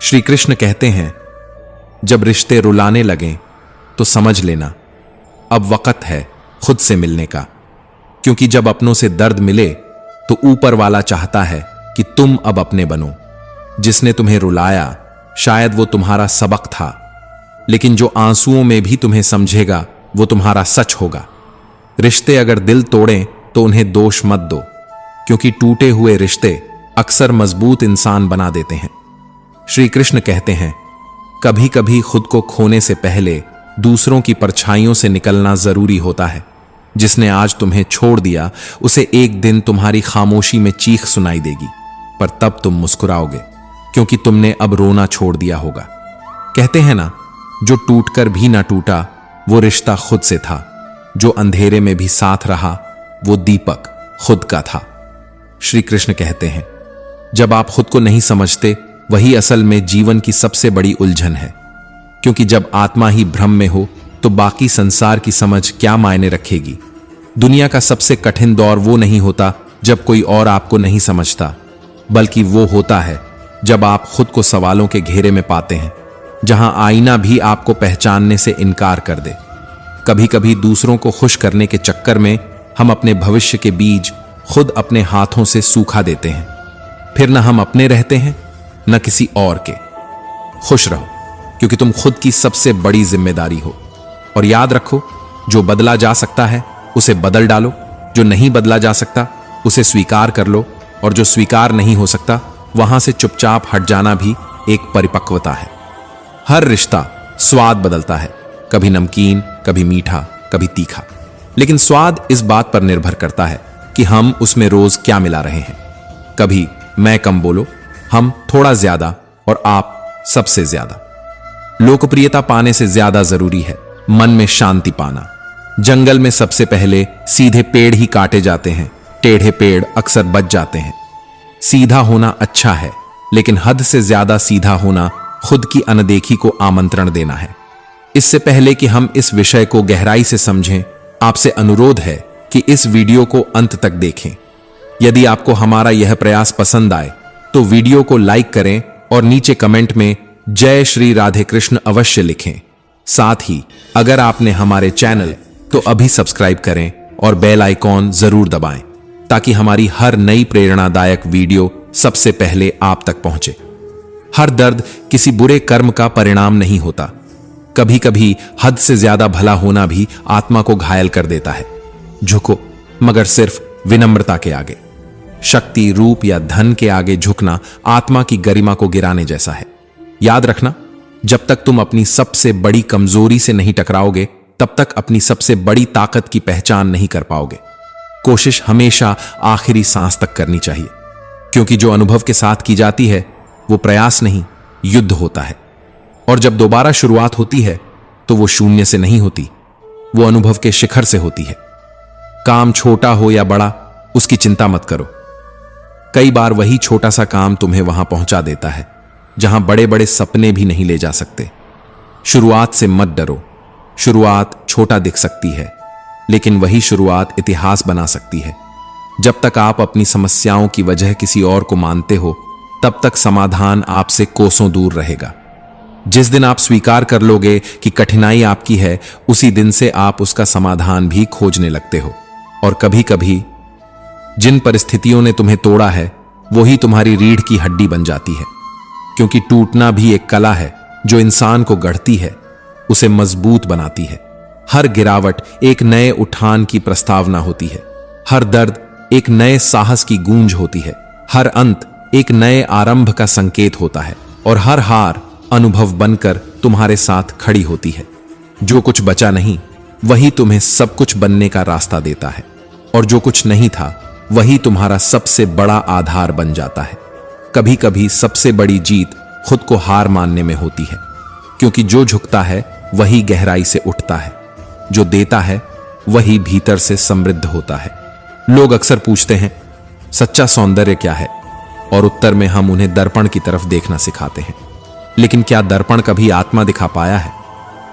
श्री कृष्ण कहते हैं, जब रिश्ते रुलाने लगें तो समझ लेना अब वक्त है खुद से मिलने का। क्योंकि जब अपनों से दर्द मिले तो ऊपर वाला चाहता है कि तुम अब अपने बनो। जिसने तुम्हें रुलाया शायद वो तुम्हारा सबक था, लेकिन जो आंसुओं में भी तुम्हें समझेगा वो तुम्हारा सच होगा। रिश्ते अगर दिल तोड़ें तो उन्हें दोष मत दो, क्योंकि टूटे हुए रिश्ते अक्सर मजबूत इंसान बना देते हैं। श्री कृष्ण कहते हैं, कभी कभी खुद को खोने से पहले दूसरों की परछाइयों से निकलना जरूरी होता है। जिसने आज तुम्हें छोड़ दिया उसे एक दिन तुम्हारी खामोशी में चीख सुनाई देगी, पर तब तुम मुस्कुराओगे क्योंकि तुमने अब रोना छोड़ दिया होगा। कहते हैं ना, जो टूटकर भी ना टूटा वो रिश्ता खुद से था। जो अंधेरे में भी साथ रहा वो दीपक खुद का था। श्री कृष्ण कहते हैं, जब आप खुद को नहीं समझते वही असल में जीवन की सबसे बड़ी उलझन है। क्योंकि जब आत्मा ही भ्रम में हो तो बाकी संसार की समझ क्या मायने रखेगी। दुनिया का सबसे कठिन दौर वो नहीं होता जब कोई और आपको नहीं समझता, बल्कि वो होता है जब आप खुद को सवालों के घेरे में पाते हैं, जहां आईना भी आपको पहचानने से इनकार कर दे। कभी कभी दूसरों को खुश करने के चक्कर में हम अपने भविष्य के बीज खुद अपने हाथों से सूखा देते हैं। फिर न हम अपने रहते हैं न किसी और के। खुश रहो, क्योंकि तुम खुद की सबसे बड़ी जिम्मेदारी हो। और याद रखो, जो बदला जा सकता है उसे बदल डालो, जो नहीं बदला जा सकता उसे स्वीकार कर लो, और जो स्वीकार नहीं हो सकता वहां से चुपचाप हट जाना भी एक परिपक्वता है। हर रिश्ता स्वाद बदलता है, कभी नमकीन, कभी मीठा, कभी तीखा, लेकिन स्वाद इस बात पर निर्भर करता है कि हम उसमें रोज क्या मिला रहे हैं। कभी मैं कम बोलो, हम थोड़ा ज्यादा, और आप सबसे ज्यादा। लोकप्रियता पाने से ज्यादा जरूरी है मन में शांति पाना। जंगल में सबसे पहले सीधे पेड़ ही काटे जाते हैं, टेढ़े पेड़ अक्सर बच जाते हैं। सीधा होना अच्छा है, लेकिन हद से ज्यादा सीधा होना खुद की अनदेखी को आमंत्रण देना है। इससे पहले कि हम इस विषय को गहराई से समझें, आपसे अनुरोध है कि इस वीडियो को अंत तक देखें। यदि आपको हमारा यह प्रयास पसंद आए तो वीडियो को लाइक करें और नीचे कमेंट में जय श्री राधे कृष्ण अवश्य लिखें। साथ ही अगर आपने हमारे चैनल तो अभी सब्सक्राइब करें और बेल आइकॉन जरूर दबाएं, ताकि हमारी हर नई प्रेरणादायक वीडियो सबसे पहले आप तक पहुंचे। हर दर्द किसी बुरे कर्म का परिणाम नहीं होता। कभी कभी हद से ज्यादा भला होना भी आत्मा को घायल कर देता है। झुको, मगर सिर्फ विनम्रता के आगे। शक्ति, रूप या धन के आगे झुकना आत्मा की गरिमा को गिराने जैसा है। याद रखना, जब तक तुम अपनी सबसे बड़ी कमजोरी से नहीं टकराओगे तब तक अपनी सबसे बड़ी ताकत की पहचान नहीं कर पाओगे। कोशिश हमेशा आखिरी सांस तक करनी चाहिए, क्योंकि जो अनुभव के साथ की जाती है वो प्रयास नहीं, युद्ध होता है। और जब दोबारा शुरुआत होती है तो वो शून्य से नहीं होती, वो अनुभव के शिखर से होती है। काम छोटा हो या बड़ा, उसकी चिंता मत करो। कई बार वही छोटा सा काम तुम्हें वहां पहुंचा देता है जहां बड़े बड़े सपने भी नहीं ले जा सकते। शुरुआत से मत डरो। शुरुआत छोटा दिख सकती है, लेकिन वही शुरुआत इतिहास बना सकती है। जब तक आप अपनी समस्याओं की वजह किसी और को मानते हो, तब तक समाधान आपसे कोसों दूर रहेगा। जिस दिन आप स्वीकार कर लोगे कि कठिनाई आपकी है, उसी दिन से आप उसका समाधान भी खोजने लगते हो। और कभी कभी जिन परिस्थितियों ने तुम्हें तोड़ा है वही तुम्हारी रीढ़ की हड्डी बन जाती है, क्योंकि टूटना भी एक कला है जो इंसान को गढ़ती है, उसे मजबूत बनाती है। हर गिरावट एक नए उठान की प्रस्तावना होती है। हर दर्द एक नए साहस की गूंज होती है। हर अंत एक नए आरंभ का संकेत होता है, और हर हार अनुभव बनकर तुम्हारे साथ खड़ी होती है। जो कुछ बचा नहीं वही तुम्हें सब कुछ बनने का रास्ता देता है, और जो कुछ नहीं था वही तुम्हारा सबसे बड़ा आधार बन जाता है। कभी कभी सबसे बड़ी जीत खुद को हार मानने में होती है, क्योंकि जो झुकता है वही गहराई से उठता है, जो देता है वही भीतर से समृद्ध होता है। लोग अक्सर पूछते हैं, सच्चा सौंदर्य क्या है? और उत्तर में हम उन्हें दर्पण की तरफ देखना सिखाते हैं। लेकिन क्या दर्पण कभी आत्मा दिखा पाया है?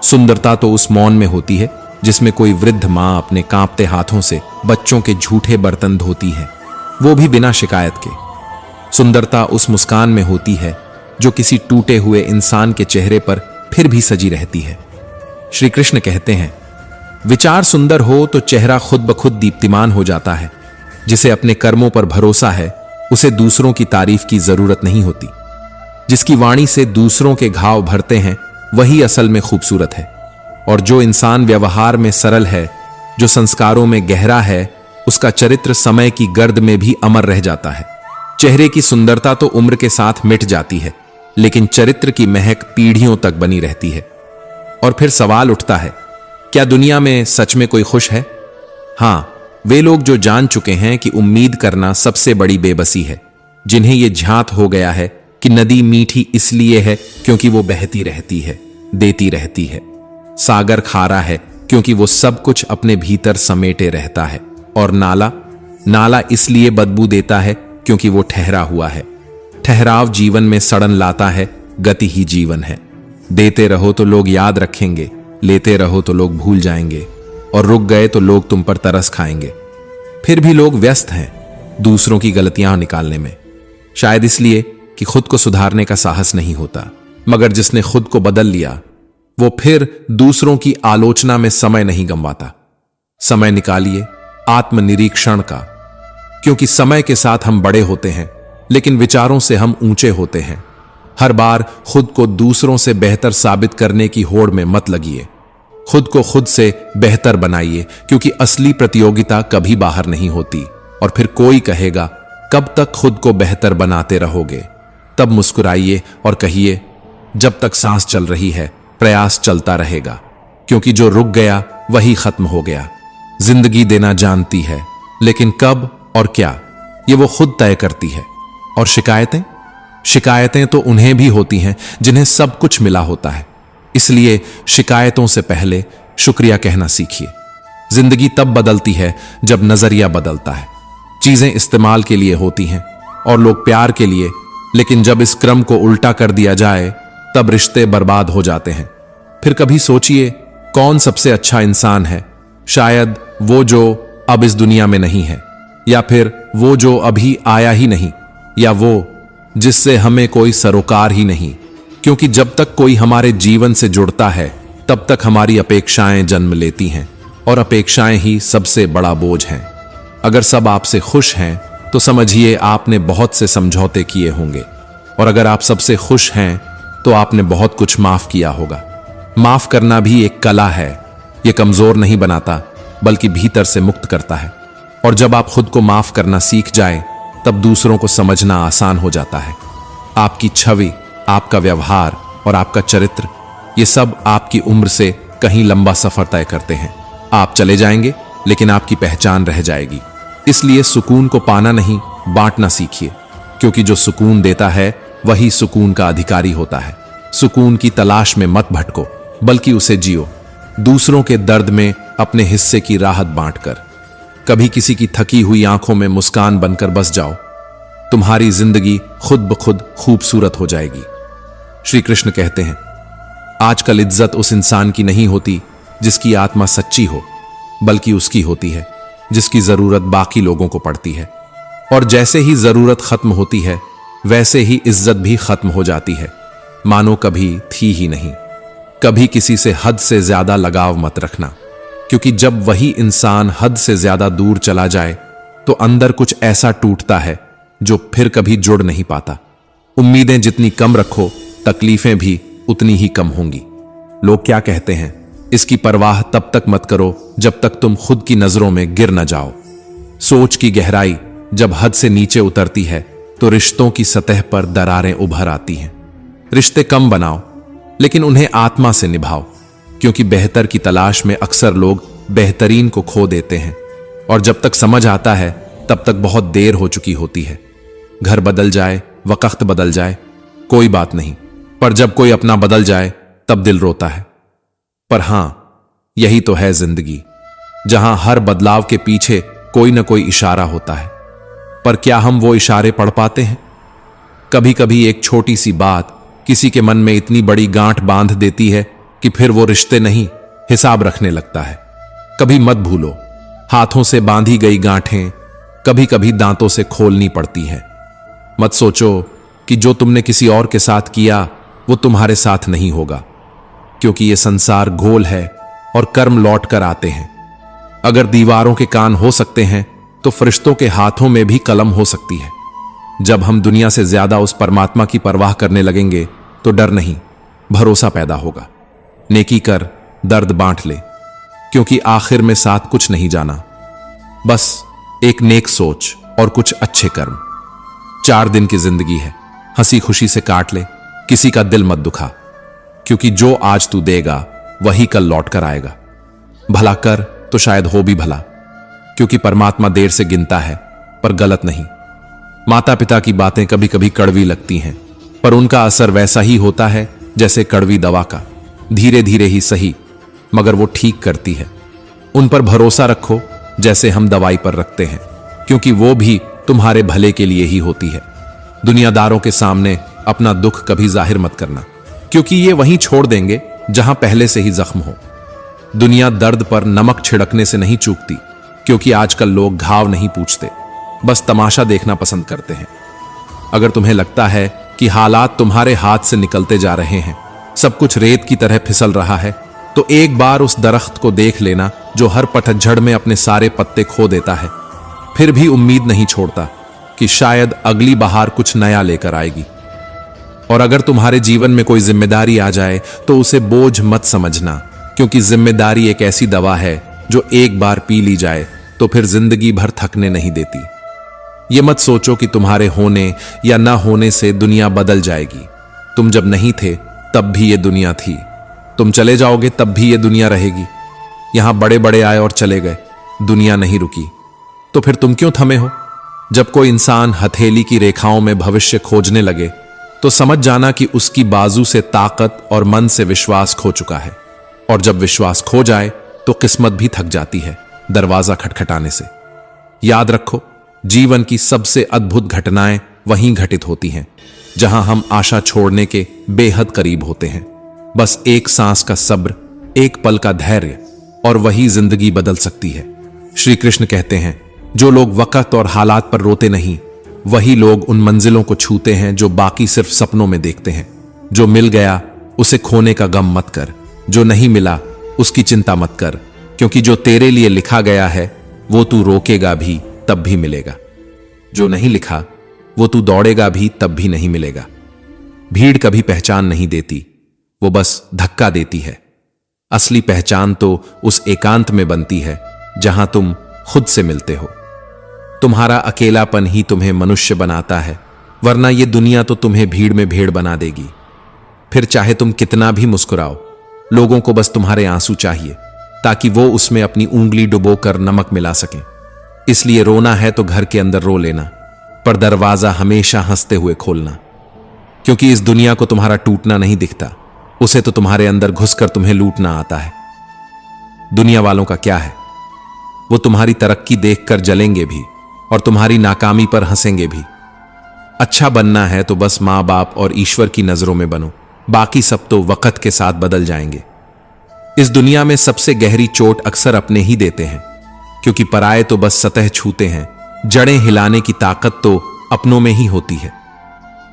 सुंदरता तो उस मौन में होती है जिसमें कोई वृद्ध मां अपने कांपते हाथों से बच्चों के झूठे बर्तन धोती है, वो भी बिना शिकायत के। सुंदरता उस मुस्कान में होती है जो किसी टूटे हुए इंसान के चेहरे पर फिर भी सजी रहती है। श्री कृष्ण कहते हैं, विचार सुंदर हो तो चेहरा खुद ब खुद दीप्तिमान हो जाता है। जिसे अपने कर्मों पर भरोसा है उसे दूसरों की तारीफ की जरूरत नहीं होती। जिसकी वाणी से दूसरों के घाव भरते हैं वही असल में खूबसूरत है। और जो इंसान व्यवहार में सरल है, जो संस्कारों में गहरा है, उसका चरित्र समय की गर्द में भी अमर रह जाता है। चेहरे की सुंदरता तो उम्र के साथ मिट जाती है, लेकिन चरित्र की महक पीढ़ियों तक बनी रहती है। और फिर सवाल उठता है, क्या दुनिया में सच में कोई खुश है? हां, वे लोग जो जान चुके हैं कि उम्मीद करना सबसे बड़ी बेबसी है, जिन्हें यह झांत हो गया है कि नदी मीठी इसलिए है क्योंकि वो बहती रहती है, देती रहती है। सागर खारा है क्योंकि वो सब कुछ अपने भीतर समेटे रहता है। और नाला इसलिए बदबू देता है क्योंकि वो ठहरा हुआ है। ठहराव जीवन में सड़न लाता है, गति ही जीवन है। देते रहो तो लोग याद रखेंगे, लेते रहो तो लोग भूल जाएंगे, और रुक गए तो लोग तुम पर तरस खाएंगे। फिर भी लोग व्यस्त हैं दूसरों की गलतियां निकालने में, शायद इसलिए कि खुद को सुधारने का साहस नहीं होता। मगर जिसने खुद को बदल लिया वो फिर दूसरों की आलोचना में समय नहीं गंवाता। समय निकालिए आत्मनिरीक्षण का, क्योंकि समय के साथ हम बड़े होते हैं लेकिन विचारों से हम ऊंचे होते हैं। हर बार खुद को दूसरों से बेहतर साबित करने की होड़ में मत लगिए। खुद को खुद से बेहतर बनाइए, क्योंकि असली प्रतियोगिता कभी बाहर नहीं होती। और फिर कोई कहेगा, कब तक खुद को बेहतर बनाते रहोगे? तब मुस्कुराइए और कहिए, जब तक सांस चल रही है प्रयास चलता रहेगा, क्योंकि जो रुक गया वही खत्म हो गया। जिंदगी देना जानती है, लेकिन कब और क्या ये वो खुद तय करती है। और शिकायतें तो उन्हें भी होती हैं जिन्हें सब कुछ मिला होता है। इसलिए शिकायतों से पहले शुक्रिया कहना सीखिए। जिंदगी तब बदलती है जब नजरिया बदलता है। चीजें इस्तेमाल के लिए होती हैं और लोग प्यार के लिए, लेकिन जब इस क्रम को उल्टा कर दिया जाए तब रिश्ते बर्बाद हो जाते हैं। फिर कभी सोचिए, कौन सबसे अच्छा इंसान है? शायद वो जो अब इस दुनिया में नहीं है, या फिर वो जो अभी आया ही नहीं, या वो जिससे हमें कोई सरोकार ही नहीं। क्योंकि जब तक कोई हमारे जीवन से जुड़ता है तब तक हमारी अपेक्षाएं जन्म लेती हैं, और अपेक्षाएं ही सबसे बड़ा बोझ हैं। अगर सब आपसे खुश हैं तो समझिए आपने बहुत से समझौते किए होंगे, और अगर आप सबसे खुश हैं तो आपने बहुत कुछ माफ किया होगा। माफ करना भी एक कला है। यह कमजोर नहीं बनाता बल्कि भीतर से मुक्त करता है। और जब आप खुद को माफ करना सीख जाएं तब दूसरों को समझना आसान हो जाता है। आपकी छवि, आपका व्यवहार और आपका चरित्र, ये सब आपकी उम्र से कहीं लंबा सफर तय करते हैं। आप चले जाएंगे लेकिन आपकी पहचान रह जाएगी। इसलिए सुकून को पाना नहीं, बांटना सीखिए, क्योंकि जो सुकून देता है वही सुकून का अधिकारी होता है। सुकून की तलाश में मत भटको, बल्कि उसे जियो, दूसरों के दर्द में अपने हिस्से की राहत बांटकर। कभी किसी की थकी हुई आंखों में मुस्कान बनकर बस जाओ, तुम्हारी जिंदगी खुद ब खुद खूबसूरत हो जाएगी। श्री कृष्ण कहते हैं, आजकल इज्जत उस इंसान की नहीं होती जिसकी आत्मा सच्ची हो, बल्कि उसकी होती है जिसकी जरूरत बाकी लोगों को पड़ती है। और जैसे ही जरूरत खत्म होती है वैसे ही इज्जत भी खत्म हो जाती है, मानो कभी थी ही नहीं। कभी किसी से हद से ज्यादा लगाव मत रखना, क्योंकि जब वही इंसान हद से ज्यादा दूर चला जाए तो अंदर कुछ ऐसा टूटता है जो फिर कभी जुड़ नहीं पाता। उम्मीदें जितनी कम रखो, तकलीफें भी उतनी ही कम होंगी। लोग क्या कहते हैं, इसकी परवाह तब तक मत करो जब तक तुम खुद की नजरों में गिर न जाओ। सोच की गहराई जब हद से नीचे उतरती है तो रिश्तों की सतह पर दरारें उभर आती हैं। रिश्ते कम बनाओ लेकिन उन्हें आत्मा से निभाओ, क्योंकि बेहतर की तलाश में अक्सर लोग बेहतरीन को खो देते हैं, और जब तक समझ आता है तब तक बहुत देर हो चुकी होती है। घर बदल जाए, वक्त बदल जाए, कोई बात नहीं, पर जब कोई अपना बदल जाए तब दिल रोता है। पर हां, यही तो है जिंदगी, जहां हर बदलाव के पीछे कोई ना कोई इशारा होता है। पर क्या हम वो इशारे पढ़ पाते हैं? कभी कभी एक छोटी सी बात किसी के मन में इतनी बड़ी गांठ बांध देती है कि फिर वो रिश्ते नहीं, हिसाब रखने लगता है। कभी मत भूलो, हाथों से बांधी गई गांठें कभी कभी दांतों से खोलनी पड़ती हैं। मत सोचो कि जो तुमने किसी और के साथ किया वो तुम्हारे साथ नहीं होगा, क्योंकि ये संसार गोल है और कर्म लौट कर आते हैं। अगर दीवारों के कान हो सकते हैं तो फरिश्तों के हाथों में भी कलम हो सकती है। जब हम दुनिया से ज्यादा उस परमात्मा की परवाह करने लगेंगे तो डर नहीं, भरोसा पैदा होगा। नेकी कर, दर्द बांट ले, क्योंकि आखिर में साथ कुछ नहीं जाना, बस एक नेक सोच और कुछ अच्छे कर्म। 4 दिन की जिंदगी है, हंसी खुशी से काट ले, किसी का दिल मत दुखा, क्योंकि जो आज तू देगा वही कल लौट कर आएगा। भला कर तो शायद हो भी भला, क्योंकि परमात्मा देर से गिनता है पर गलत नहीं। माता पिता की बातें कभी कभी कड़वी लगती हैं, पर उनका असर वैसा ही होता है जैसे कड़वी दवा का, धीरे धीरे ही सही, मगर वो ठीक करती है। उन पर भरोसा रखो जैसे हम दवाई पर रखते हैं, क्योंकि वो भी तुम्हारे भले के लिए ही होती है। दुनियादारों के सामने अपना दुख कभी जाहिर मत करना, क्योंकि ये वहीं छोड़ देंगे जहां पहले से ही जख्म हो। दुनिया दर्द पर नमक छिड़कने से नहीं चूकती, क्योंकि आजकल लोग घाव नहीं पूछते, बस तमाशा देखना पसंद करते हैं। अगर तुम्हें लगता है कि हालात तुम्हारे हाथ से निकलते जा रहे हैं, सब कुछ रेत की तरह फिसल रहा है, तो एक बार उस दरख्त को देख लेना जो हर पतझड़ में अपने सारे पत्ते खो देता है, फिर भी उम्मीद नहीं छोड़ता कि शायद अगली बहार कुछ नया लेकर आएगी। और अगर तुम्हारे जीवन में कोई जिम्मेदारी आ जाए तो उसे बोझ मत समझना, क्योंकि जिम्मेदारी एक ऐसी दवा है जो एक बार पी ली जाए तो फिर जिंदगी भर थकने नहीं देती। ये मत सोचो कि तुम्हारे होने या ना होने से दुनिया बदल जाएगी। तुम जब नहीं थे तब भी ये दुनिया थी, तुम चले जाओगे तब भी ये दुनिया रहेगी। यहां बड़े बड़े आए और चले गए, दुनिया नहीं रुकी, तो फिर तुम क्यों थमे हो? जब कोई इंसान हथेली की रेखाओं में भविष्य खोजने लगे तो समझ जाना कि उसकी बाजू से ताकत और मन से विश्वास खो चुका है। और जब विश्वास खो जाए तो किस्मत भी थक जाती है दरवाजा खटखटाने से। याद रखो, जीवन की सबसे अद्भुत घटनाएं वहीं घटित होती हैं जहां हम आशा छोड़ने के बेहद करीब होते हैं। बस एक सांस का सब्र, एक पल का धैर्य, और वही जिंदगी बदल सकती है। श्री कृष्ण कहते हैं, जो लोग वक्त और हालात पर रोते नहीं, वही लोग उन मंजिलों को छूते हैं जो बाकी सिर्फ सपनों में देखते हैं। जो मिल गया उसे खोने का गम मत कर, जो नहीं मिला उसकी चिंता मत कर, क्योंकि जो तेरे लिए लिखा गया है वो तू रोकेगा भी तब भी मिलेगा। जो नहीं लिखा वो तू दौड़ेगा भी तब भी नहीं मिलेगा। भीड़ कभी पहचान नहीं देती, वो बस धक्का देती है। असली पहचान तो उस एकांत में बनती है जहां तुम खुद से मिलते हो। तुम्हारा अकेलापन ही तुम्हें मनुष्य बनाता है, वरना ये दुनिया तो तुम्हें भीड़ में भेड़ बना देगी। फिर चाहे तुम कितना भी मुस्कुराओ, लोगों को बस तुम्हारे आंसू चाहिए ताकि वो उसमें अपनी उंगली डुबोकर नमक मिला सकें। इसलिए रोना है तो घर के अंदर रो लेना, पर दरवाजा हमेशा हंसते हुए खोलना, क्योंकि इस दुनिया को तुम्हारा टूटना नहीं दिखता, उसे तो तुम्हारे अंदर घुसकर तुम्हें लूटना आता है। दुनिया वालों का क्या है, वो तुम्हारी तरक्की देखकर जलेंगे भी और तुम्हारी नाकामी पर हंसेंगे भी। अच्छा बनना है तो बस मां बाप और ईश्वर की नजरों में बनो, बाकी सब तो वक्त के साथ बदल जाएंगे। इस दुनिया में सबसे गहरी चोट अक्सर अपने ही देते हैं, क्योंकि पराये तो बस सतह छूते हैं, जड़ें हिलाने की ताकत तो अपनों में ही होती है।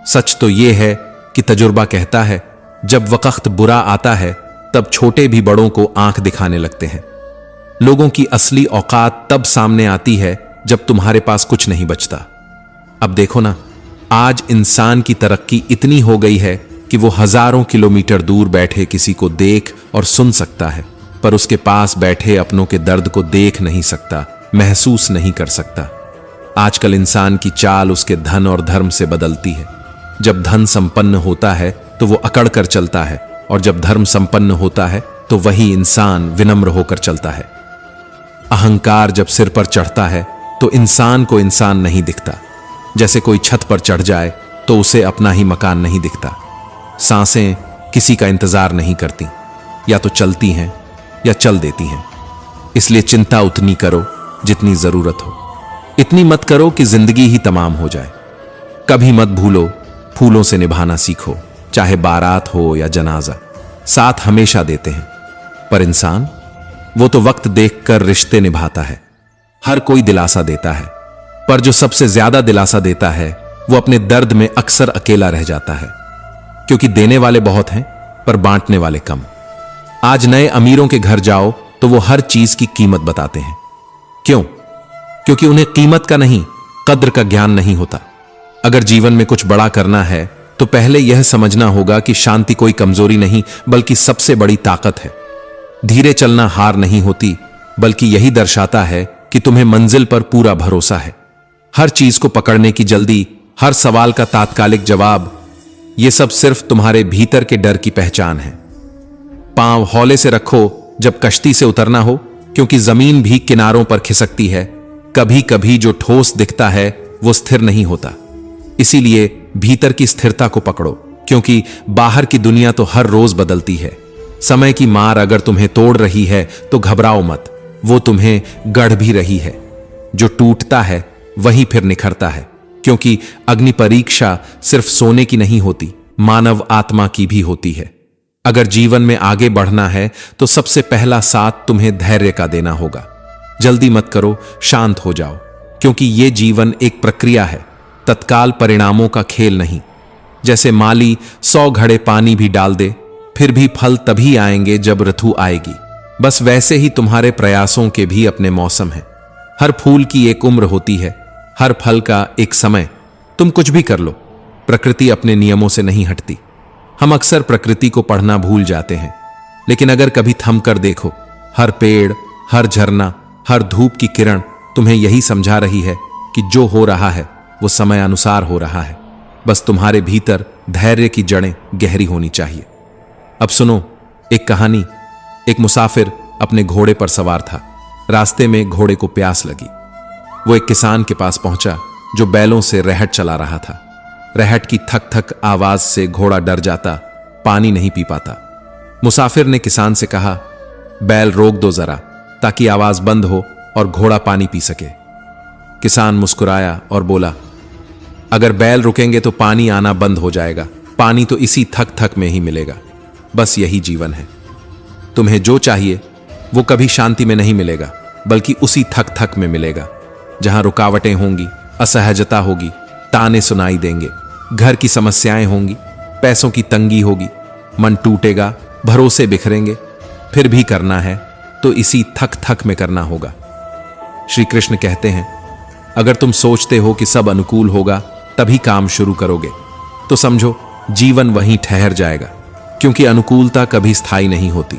सच तो यह है कि तजुर्बा कहता है, जब वक्त बुरा आता है तब छोटे भी बड़ों को आंख दिखाने लगते हैं। लोगों की असली औकात तब सामने आती है जब तुम्हारे पास कुछ नहीं बचता। अब देखो ना, आज इंसान की तरक्की इतनी हो गई है कि वो हजारों किलोमीटर दूर बैठे किसी को देख और सुन सकता है, पर उसके पास बैठे अपनों के दर्द को देख नहीं सकता, महसूस नहीं कर सकता। आजकल इंसान की चाल उसके धन और धर्म से बदलती है। जब धन संपन्न होता है तो वो अकड़ कर चलता है, और जब धर्म संपन्न होता है तो वही इंसान विनम्र होकर चलता है। अहंकार जब सिर पर चढ़ता है तो इंसान को इंसान नहीं दिखता। जैसे कोई छत पर चढ़ जाए तो उसे अपना ही मकान नहीं दिखता। सांसें किसी का इंतजार नहीं करती, या तो चलती हैं या चल देती हैं। इसलिए चिंता उतनी करो जितनी जरूरत हो, इतनी मत करो कि जिंदगी ही तमाम हो जाए। कभी मत भूलो, फूलों से निभाना सीखो, चाहे बारात हो या जनाजा, साथ हमेशा देते हैं। पर इंसान, वो तो वक्त देखकर रिश्ते निभाता है। हर कोई दिलासा देता है, पर जो सबसे ज्यादा दिलासा देता है वो अपने दर्द में अक्सर अकेला रह जाता है, क्योंकि देने वाले बहुत हैं पर बांटने वाले कम। आज नए अमीरों के घर जाओ तो वो हर चीज की कीमत बताते हैं। क्यों? क्योंकि उन्हें कीमत का नहीं, कद्र का ज्ञान नहीं होता। अगर जीवन में कुछ बड़ा करना है तो पहले यह समझना होगा कि शांति कोई कमजोरी नहीं बल्कि सबसे बड़ी ताकत है। धीरे चलना हार नहीं होती, बल्कि यही दर्शाता है कि तुम्हें मंजिल पर पूरा भरोसा है। हर चीज को पकड़ने की जल्दी, हर सवाल का तात्कालिक जवाब, यह सब सिर्फ तुम्हारे भीतर के डर की पहचान है। पांव हौले से रखो जब कश्ती से उतरना हो, क्योंकि जमीन भी किनारों पर खिसकती है। कभी कभी जो ठोस दिखता है वो स्थिर नहीं होता। इसीलिए भीतर की स्थिरता को पकड़ो, क्योंकि बाहर की दुनिया तो हर रोज बदलती है। समय की मार अगर तुम्हें तोड़ रही है तो घबराओ मत, वो तुम्हें गढ़ भी रही है। जो टूटता है वही फिर निखरता है, क्योंकि अग्नि परीक्षा सिर्फ सोने की नहीं होती, मानव आत्मा की भी होती है। अगर जीवन में आगे बढ़ना है तो सबसे पहला साथ तुम्हें धैर्य का देना होगा। जल्दी मत करो, शांत हो जाओ, क्योंकि ये जीवन एक प्रक्रिया है, तत्काल परिणामों का खेल नहीं। जैसे माली 100 घड़े पानी भी डाल दे, फिर भी फल तभी आएंगे जब ऋतु आएगी। बस वैसे ही तुम्हारे प्रयासों के भी अपने मौसम हैं। हर फूल की एक उम्र होती है, हर फल का एक समय। तुम कुछ भी कर लो, प्रकृति अपने नियमों से नहीं हटती। हम अक्सर प्रकृति को पढ़ना भूल जाते हैं, लेकिन अगर कभी थम कर देखो, हर पेड़, हर झरना, हर धूप की किरण तुम्हें यही समझा रही है कि जो हो रहा है वो समय अनुसार हो रहा है। बस तुम्हारे भीतर धैर्य की जड़ें गहरी होनी चाहिए। अब सुनो एक कहानी। एक मुसाफिर अपने घोड़े पर सवार था। रास्ते में घोड़े को प्यास लगी। वो एक किसान के पास पहुंचा जो बैलों से रहट चला रहा था। रहट की थक थक आवाज से घोड़ा डर जाता, पानी नहीं पी पाता। मुसाफिर ने किसान से कहा, बैल रोक दो जरा, ताकि आवाज बंद हो और घोड़ा पानी पी सके। किसान मुस्कुराया और बोला, अगर बैल रुकेंगे तो पानी आना बंद हो जाएगा। पानी तो इसी थक थक में ही मिलेगा। बस यही जीवन है। तुम्हें जो चाहिए वो कभी शांति में नहीं मिलेगा, बल्कि उसी थक थक में मिलेगा, जहां रुकावटें होंगी, असहजता होगी, ताने सुनाई देंगे, घर की समस्याएं होंगी, पैसों की तंगी होगी, मन टूटेगा, भरोसे बिखरेंगे। फिर भी करना है तो इसी थक थक में करना होगा। श्री कृष्ण कहते हैं, अगर तुम सोचते हो कि सब अनुकूल होगा तभी काम शुरू करोगे, तो समझो जीवन वहीं ठहर जाएगा, क्योंकि अनुकूलता कभी स्थायी नहीं होती।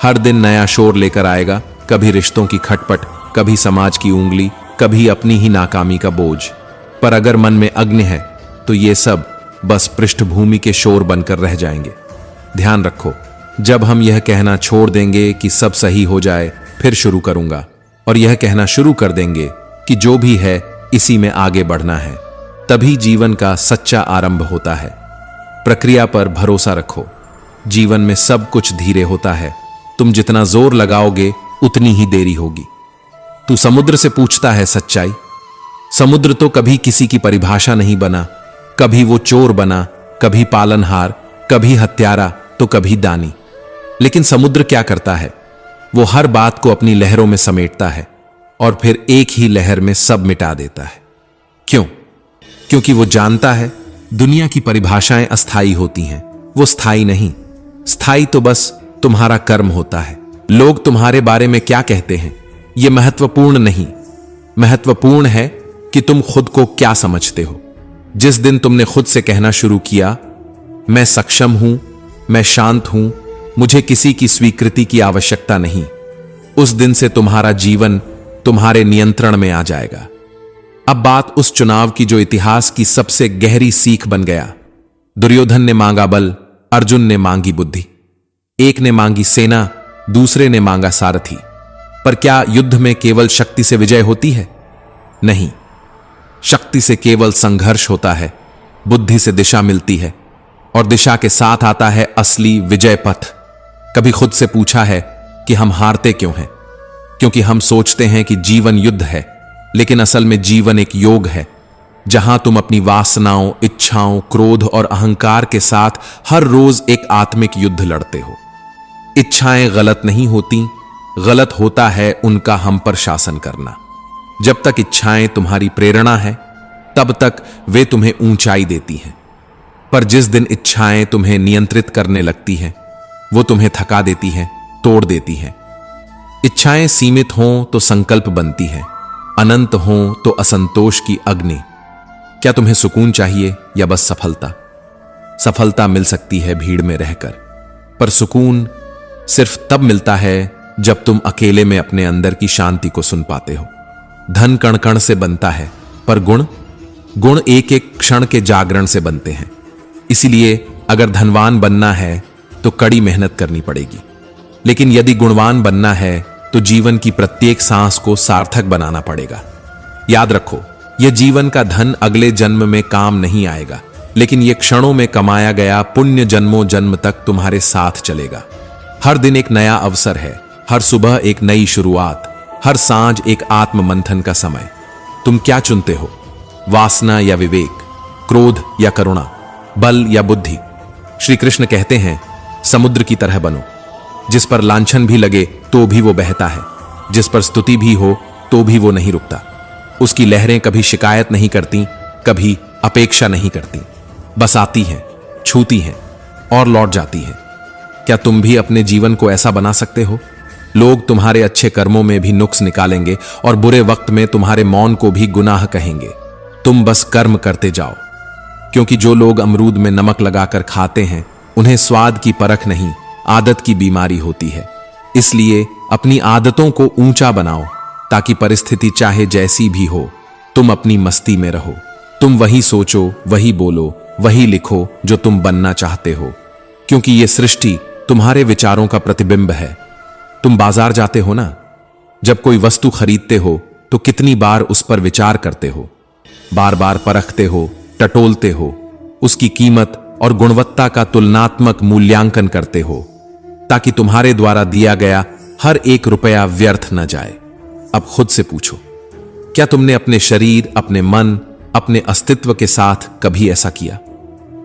हर दिन नया शोर लेकर आएगा, कभी रिश्तों की खटपट, कभी समाज की उंगली, कभी अपनी ही नाकामी का बोझ। पर अगर मन में अग्नि है तो ये सब बस पृष्ठभूमि के शोर बनकर रह जाएंगे। ध्यान रखो, जब हम यह कहना छोड़ देंगे कि सब सही हो जाए, फिर शुरू करूंगा, और यह कहना शुरू कर देंगे कि जो भी है इसी में आगे बढ़ना है, तभी जीवन का सच्चा आरंभ होता है। प्रक्रिया पर भरोसा रखो। जीवन में सब कुछ धीरे होता है। तुम जितना जोर लगाओगे उतनी ही देरी होगी। तू समुद्र से पूछता है सच्चाई। समुद्र तो कभी किसी की परिभाषा नहीं बना। कभी वो चोर बना, कभी पालनहार, कभी हत्यारा, तो कभी दानी। लेकिन समुद्र क्या करता है? वो हर बात को अपनी लहरों में समेटता है और फिर एक ही लहर में सब मिटा देता है। क्यों? क्योंकि वो जानता है दुनिया की परिभाषाएं अस्थायी होती हैं, वो स्थायी नहीं। स्थायी तो बस तुम्हारा कर्म होता है। लोग तुम्हारे बारे में क्या कहते हैं ये महत्वपूर्ण नहीं। महत्वपूर्ण है कि तुम खुद को क्या समझते हो। जिस दिन तुमने खुद से कहना शुरू किया, मैं सक्षम हूं, मैं शांत हूं, मुझे किसी की स्वीकृति की आवश्यकता नहीं, उस दिन से तुम्हारा जीवन तुम्हारे नियंत्रण में आ जाएगा। अब बात उस चुनाव की जो इतिहास की सबसे गहरी सीख बन गया। दुर्योधन ने मांगा बल, अर्जुन ने मांगी बुद्धि। एक ने मांगी सेना, दूसरे ने मांगा सारथी। पर क्या युद्ध में केवल शक्ति से विजय होती है? नहीं, शक्ति से केवल संघर्ष होता है, बुद्धि से दिशा मिलती है, और दिशा के साथ आता है असली विजय पथ। कभी खुद से पूछा है कि हम हारते क्यों हैं? क्योंकि हम सोचते हैं कि जीवन युद्ध है, लेकिन असल में जीवन एक योग है, जहां तुम अपनी वासनाओं, इच्छाओं, क्रोध और अहंकार के साथ हर रोज एक आत्मिक युद्ध लड़ते हो। इच्छाएं गलत नहीं होती, गलत होता है उनका हम पर शासन करना। जब तक इच्छाएं तुम्हारी प्रेरणा है, तब तक वे तुम्हें ऊंचाई देती हैं। पर जिस दिन इच्छाएं तुम्हें नियंत्रित करने लगती हैं, वो तुम्हें थका देती हैं, तोड़ देती हैं। इच्छाएं सीमित हों तो संकल्प बनती हैं, अनंत हों तो असंतोष की अग्नि। क्या तुम्हें सुकून चाहिए या बस सफलता? सफलता मिल सकती है भीड़ में रहकर, पर सुकून सिर्फ तब मिलता है जब तुम अकेले में अपने अंदर की शांति को सुन पाते हो। धन कण कण से बनता है, पर गुण एक एक क्षण के जागरण से बनते हैं। इसीलिए अगर धनवान बनना है तो कड़ी मेहनत करनी पड़ेगी, लेकिन यदि गुणवान बनना है तो जीवन की प्रत्येक सांस को सार्थक बनाना पड़ेगा। याद रखो, यह जीवन का धन अगले जन्म में काम नहीं आएगा, लेकिन यह क्षणों में कमाया गया पुण्य जन्मों जन्म तक तुम्हारे साथ चलेगा। हर दिन एक नया अवसर है, हर सुबह एक नई शुरुआत, हर सांझ एक आत्म मंथन का समय। तुम क्या चुनते हो? वासना या विवेक, क्रोध या करुणा, बल या बुद्धि? श्री कृष्ण कहते हैं, समुद्र की तरह बनो, जिस पर लांछन भी लगे तो भी वो बहता है, जिस पर स्तुति भी हो तो भी वो नहीं रुकता। उसकी लहरें कभी शिकायत नहीं करती, कभी अपेक्षा नहीं करती, बस आती हैं, छूती हैं और लौट जाती हैं। क्या तुम भी अपने जीवन को ऐसा बना सकते हो? लोग तुम्हारे अच्छे कर्मों में भी नुक्स निकालेंगे और बुरे वक्त में तुम्हारे मौन को भी गुनाह कहेंगे। तुम बस कर्म करते जाओ, क्योंकि जो लोग अमरूद में नमक लगाकर खाते हैं, उन्हें स्वाद की परख नहीं, आदत की बीमारी होती है। इसलिए अपनी आदतों को ऊंचा बनाओ, ताकि परिस्थिति चाहे जैसी भी हो, तुम अपनी मस्ती में रहो। तुम वही सोचो, वही बोलो, वही लिखो जो तुम बनना चाहते हो, क्योंकि यह सृष्टि तुम्हारे विचारों का प्रतिबिंब है। तुम बाजार जाते हो ना, जब कोई वस्तु खरीदते हो तो कितनी बार उस पर विचार करते हो, बार बार परखते हो, टटोलते हो, उसकी कीमत और गुणवत्ता का तुलनात्मक मूल्यांकन करते हो, ताकि तुम्हारे द्वारा दिया गया हर एक रुपया व्यर्थ न जाए। अब खुद से पूछो, क्या तुमने अपने शरीर, अपने मन, अपने अस्तित्व के साथ कभी ऐसा किया?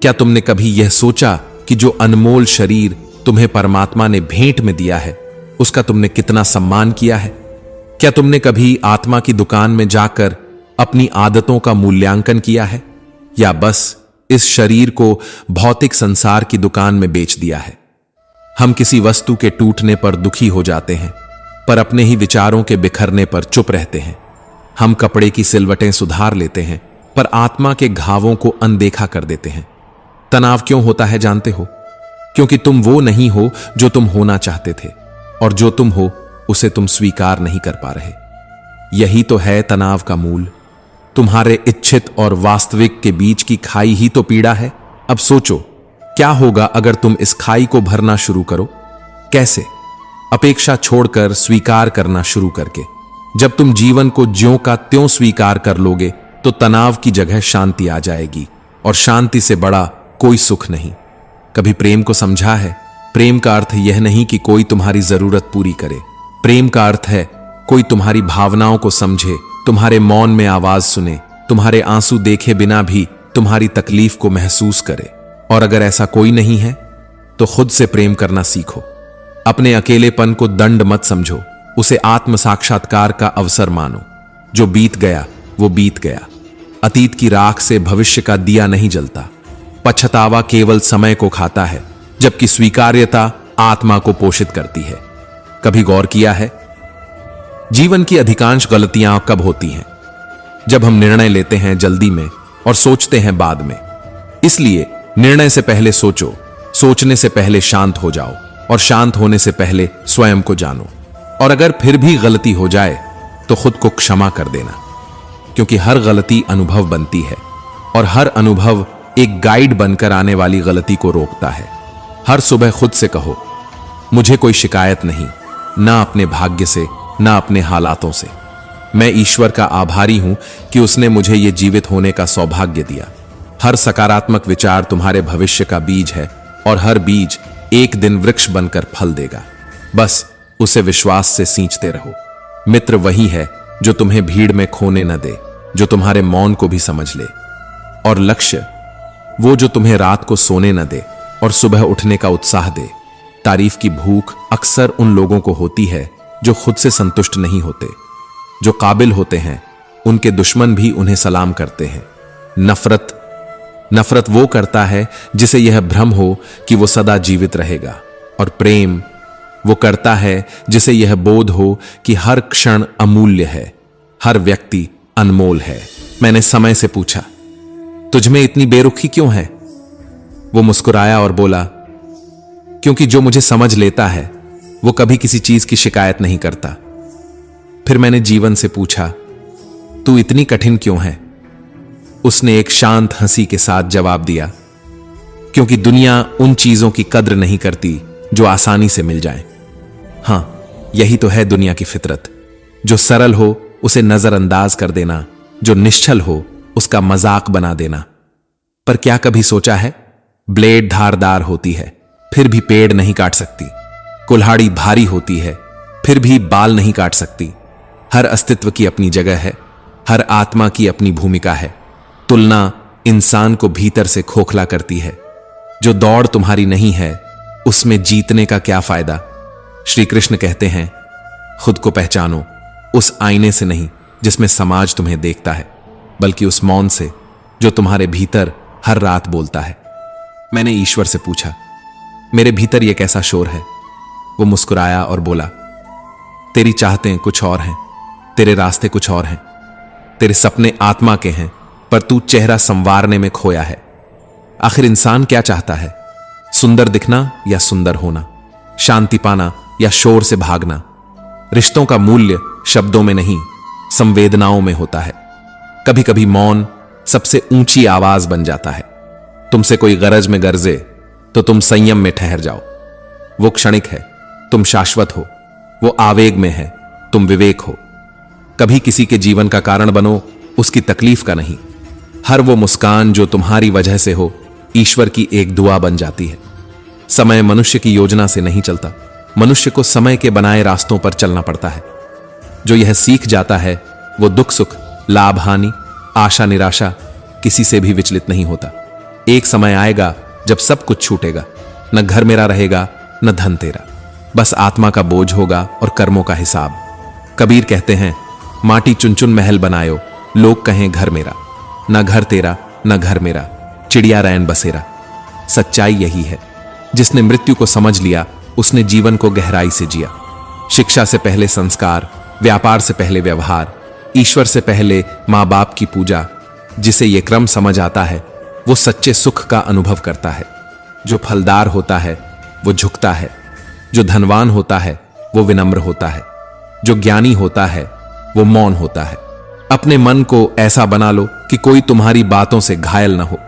क्या तुमने कभी यह सोचा कि जो अनमोल शरीर तुम्हें परमात्मा ने भेंट में दिया है, उसका तुमने कितना सम्मान किया है? क्या तुमने कभी आत्मा की दुकान में जाकर अपनी आदतों का मूल्यांकन किया है, या बस इस शरीर को भौतिक संसार की दुकान में बेच दिया है? हम किसी वस्तु के टूटने पर दुखी हो जाते हैं, पर अपने ही विचारों के बिखरने पर चुप रहते हैं। हम कपड़े की सिलवटें सुधार लेते हैं, पर आत्मा के घावों को अनदेखा कर देते हैं। तनाव क्यों होता है जानते हो? क्योंकि तुम वो नहीं हो जो तुम होना चाहते थे, और जो तुम हो उसे तुम स्वीकार नहीं कर पा रहे। यही तो है तनाव का मूल। तुम्हारे इच्छित और वास्तविक के बीच की खाई ही तो पीड़ा है। अब सोचो, क्या होगा अगर तुम इस खाई को भरना शुरू करो? कैसे? अपेक्षा छोड़कर स्वीकार करना शुरू करके। जब तुम जीवन को ज्यों का त्यों स्वीकार कर लोगे, तो तनाव की जगह शांति आ जाएगी, और शांति से बड़ा कोई सुख नहीं। कभी प्रेम को समझा है? प्रेम का अर्थ यह नहीं कि कोई तुम्हारी जरूरत पूरी करे। प्रेम का अर्थ है कोई तुम्हारी भावनाओं को समझे, तुम्हारे मौन में आवाज सुने, तुम्हारे आंसू देखे बिना भी तुम्हारी तकलीफ को महसूस करे। और अगर ऐसा कोई नहीं है, तो खुद से प्रेम करना सीखो। अपने अकेलेपन को दंड मत समझो, उसे आत्म साक्षात्कार का अवसर मानो। जो बीत गया वो बीत गया। अतीत की राख से भविष्य का दिया नहीं जलता। पछतावा केवल समय को खाता है, जबकि स्वीकार्यता आत्मा को पोषित करती है। कभी गौर किया है, जीवन की अधिकांश गलतियां कब होती हैं? जब हम निर्णय लेते हैं जल्दी में और सोचते हैं बाद में। इसलिए निर्णय से पहले सोचो, सोचने से पहले शांत हो जाओ, और शांत होने से पहले स्वयं को जानो। और अगर फिर भी गलती हो जाए तो खुद को क्षमा कर देना, क्योंकि हर गलती अनुभव बनती है, और हर अनुभव एक गाइड बनकर आने वाली गलती को रोकता है। हर सुबह खुद से कहो, मुझे कोई शिकायत नहीं, ना अपने भाग्य से, ना अपने हालातों से। मैं ईश्वर का आभारी हूं कि उसने मुझे ये जीवित होने का सौभाग्य दिया। हर सकारात्मक विचार तुम्हारे भविष्य का बीज है, और हर बीज एक दिन वृक्ष बनकर फल देगा। बस उसे विश्वास से सींचते रहो। मित्र वही है जो तुम्हें भीड़ में खोने न दे, जो तुम्हारे मौन को भी समझ ले। और लक्ष्य वो जो तुम्हें रात को सोने न दे और सुबह उठने का उत्साह दे। तारीफ की भूख अक्सर उन लोगों को होती है जो खुद से संतुष्ट नहीं होते। जो काबिल होते हैं, उनके दुश्मन भी उन्हें सलाम करते हैं। नफरत वो करता है जिसे यह भ्रम हो कि वो सदा जीवित रहेगा, और प्रेम वो करता है जिसे यह बोध हो कि हर क्षण अमूल्य है, हर व्यक्ति अनमोल है। मैंने समय से पूछा, तुझमें इतनी बेरुखी क्यों है? वो मुस्कुराया और बोला, क्योंकि जो मुझे समझ लेता है वो कभी किसी चीज की शिकायत नहीं करता। फिर मैंने जीवन से पूछा, तू इतनी कठिन क्यों है? उसने एक शांत हंसी के साथ जवाब दिया, क्योंकि दुनिया उन चीजों की कद्र नहीं करती जो आसानी से मिल जाएं। हां, यही तो है दुनिया की फितरत। जो सरल हो उसे नजरअंदाज कर देना, जो निश्चल हो उसका मजाक बना देना। पर क्या कभी सोचा है, ब्लेड धारदार होती है फिर भी पेड़ नहीं काट सकती, कुल्हाड़ी भारी होती है फिर भी बाल नहीं काट सकती। हर अस्तित्व की अपनी जगह है, हर आत्मा की अपनी भूमिका है। तुलना इंसान को भीतर से खोखला करती है। जो दौड़ तुम्हारी नहीं है उसमें जीतने का क्या फायदा? श्री कृष्ण कहते हैं, खुद को पहचानो उस आईने से नहीं जिसमें समाज तुम्हें देखता है, बल्कि उस मौन से जो तुम्हारे भीतर हर रात बोलता है। मैंने ईश्वर से पूछा, मेरे भीतर यह कैसा शोर है? वो मुस्कुराया और बोला, तेरी चाहतें कुछ और हैं, तेरे रास्ते कुछ और हैं, तेरे सपने आत्मा के हैं, पर तू चेहरा संवारने में खोया है। आखिर इंसान क्या चाहता है? सुंदर दिखना या सुंदर होना, शांति पाना या शोर से भागना? रिश्तों का मूल्य शब्दों में नहीं, संवेदनाओं में होता है। कभी कभी मौन सबसे ऊंची आवाज बन जाता है। तुमसे कोई गरज में गरजे तो तुम संयम में ठहर जाओ। वो क्षणिक है, तुम शाश्वत हो। वो आवेग में है, तुम विवेक हो। कभी किसी के जीवन का कारण बनो, उसकी तकलीफ का नहीं। हर वो मुस्कान जो तुम्हारी वजह से हो, ईश्वर की एक दुआ बन जाती है। समय मनुष्य की योजना से नहीं चलता, मनुष्य को समय के बनाए रास्तों पर चलना पड़ता है। जो यह सीख जाता है वो दुख सुख, लाभ हानि, आशा निराशा किसी से भी विचलित नहीं होता। एक समय आएगा जब सब कुछ छूटेगा, न घर मेरा रहेगा न धन तेरा, बस आत्मा का बोझ होगा और कर्मों का हिसाब। कबीर कहते हैं, माटी चुन चुन महल बनायो, लोग कहें घर मेरा, न घर तेरा न घर मेरा, चिड़िया रैन बसेरा। सच्चाई यही है, जिसने मृत्यु को समझ लिया उसने जीवन को गहराई से जिया। शिक्षा से पहले संस्कार, व्यापार से पहले व्यवहार, ईश्वर से पहले मां बाप की पूजा। जिसे यह क्रम समझ आता है वो सच्चे सुख का अनुभव करता है। जो फलदार होता है वो झुकता है, जो धनवान होता है वो विनम्र होता है, जो ज्ञानी होता है वो मौन होता है। अपने मन को ऐसा बना लो कि कोई तुम्हारी बातों से घायल न हो।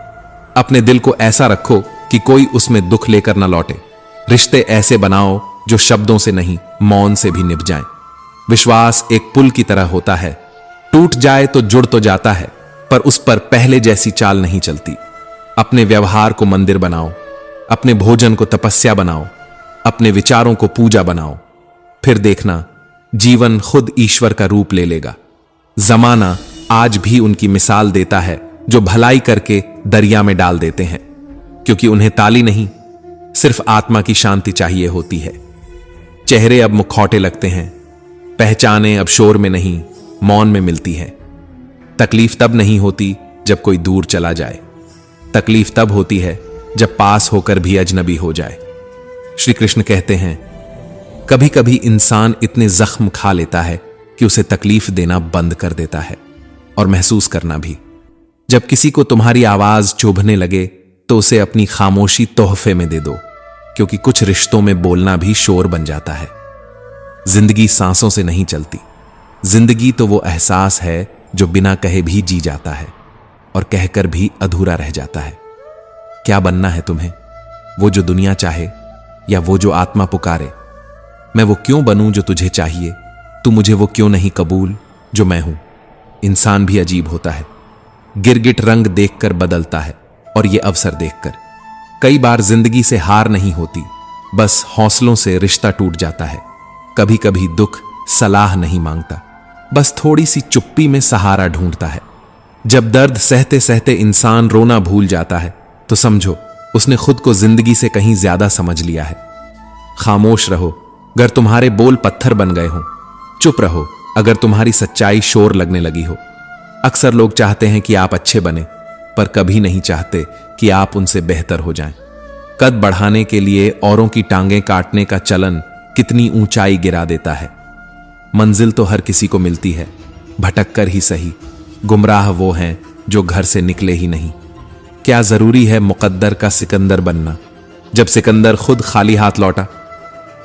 अपने दिल को ऐसा रखो कि कोई उसमें दुख लेकर न लौटे। रिश्ते ऐसे बनाओ जो शब्दों से नहीं, मौन से भी निभ जाएं। विश्वास एक पुल की तरह होता है, टूट जाए तो जुड़ तो जाता है, पर उस पर पहले जैसी चाल नहीं चलती। अपने व्यवहार को मंदिर बनाओ, अपने भोजन को तपस्या बनाओ, अपने विचारों को पूजा बनाओ। फिर देखना जीवन खुद ईश्वर का रूप ले लेगा। जमाना आज भी उनकी मिसाल देता है जो भलाई करके दरिया में डाल देते हैं, क्योंकि उन्हें ताली नहीं, सिर्फ आत्मा की शांति चाहिए होती है। चेहरे अब मुखौटे लगते हैं, पहचाने अब शोर में नहीं, मौन में मिलती है। तकलीफ तब नहीं होती जब कोई दूर चला जाए, तकलीफ तब होती है जब पास होकर भी अजनबी हो जाए। श्री कृष्ण कहते हैं, कभी कभी इंसान इतने जख्म खा लेता है कि उसे तकलीफ देना बंद कर देता है, और महसूस करना भी। जब किसी को तुम्हारी आवाज चुभने लगे तो उसे अपनी खामोशी तोहफे में दे दो, क्योंकि कुछ रिश्तों में बोलना भी शोर बन जाता है। जिंदगी सांसों से नहीं चलती, जिंदगी तो वो एहसास है जो बिना कहे भी जी जाता है और कहकर भी अधूरा रह जाता है। क्या बनना है तुम्हें? वो जो दुनिया चाहे या वो जो आत्मा पुकारे? मैं वो क्यों बनूं जो तुझे चाहिए? तू मुझे वो क्यों नहीं कबूल जो मैं हूं? इंसान भी अजीब होता है, गिरगिट रंग देखकर बदलता है, और ये अवसर देखकर। कई बार जिंदगी से हार नहीं होती, बस हौसलों से रिश्ता टूट जाता है। कभी कभी दुख सलाह नहीं मांगता, बस थोड़ी सी चुप्पी में सहारा ढूंढता है। जब दर्द सहते सहते इंसान रोना भूल जाता है तो समझो उसने खुद को जिंदगी से कहीं ज्यादा समझ लिया है। खामोश रहो अगर तुम्हारे बोल पत्थर बन गए हों, चुप रहो अगर तुम्हारी सच्चाई शोर लगने लगी हो। अक्सर लोग चाहते हैं कि आप अच्छे बने, पर कभी नहीं चाहते कि आप उनसे बेहतर हो जाएं। कद बढ़ाने के लिए औरों की टांगें काटने का चलन कितनी ऊंचाई गिरा देता है। मंजिल तो हर किसी को मिलती है, भटक कर ही सही। गुमराह वो हैं जो घर से निकले ही नहीं। क्या जरूरी है मुकद्दर का सिकंदर बनना, जब सिकंदर खुद खाली हाथ लौटा?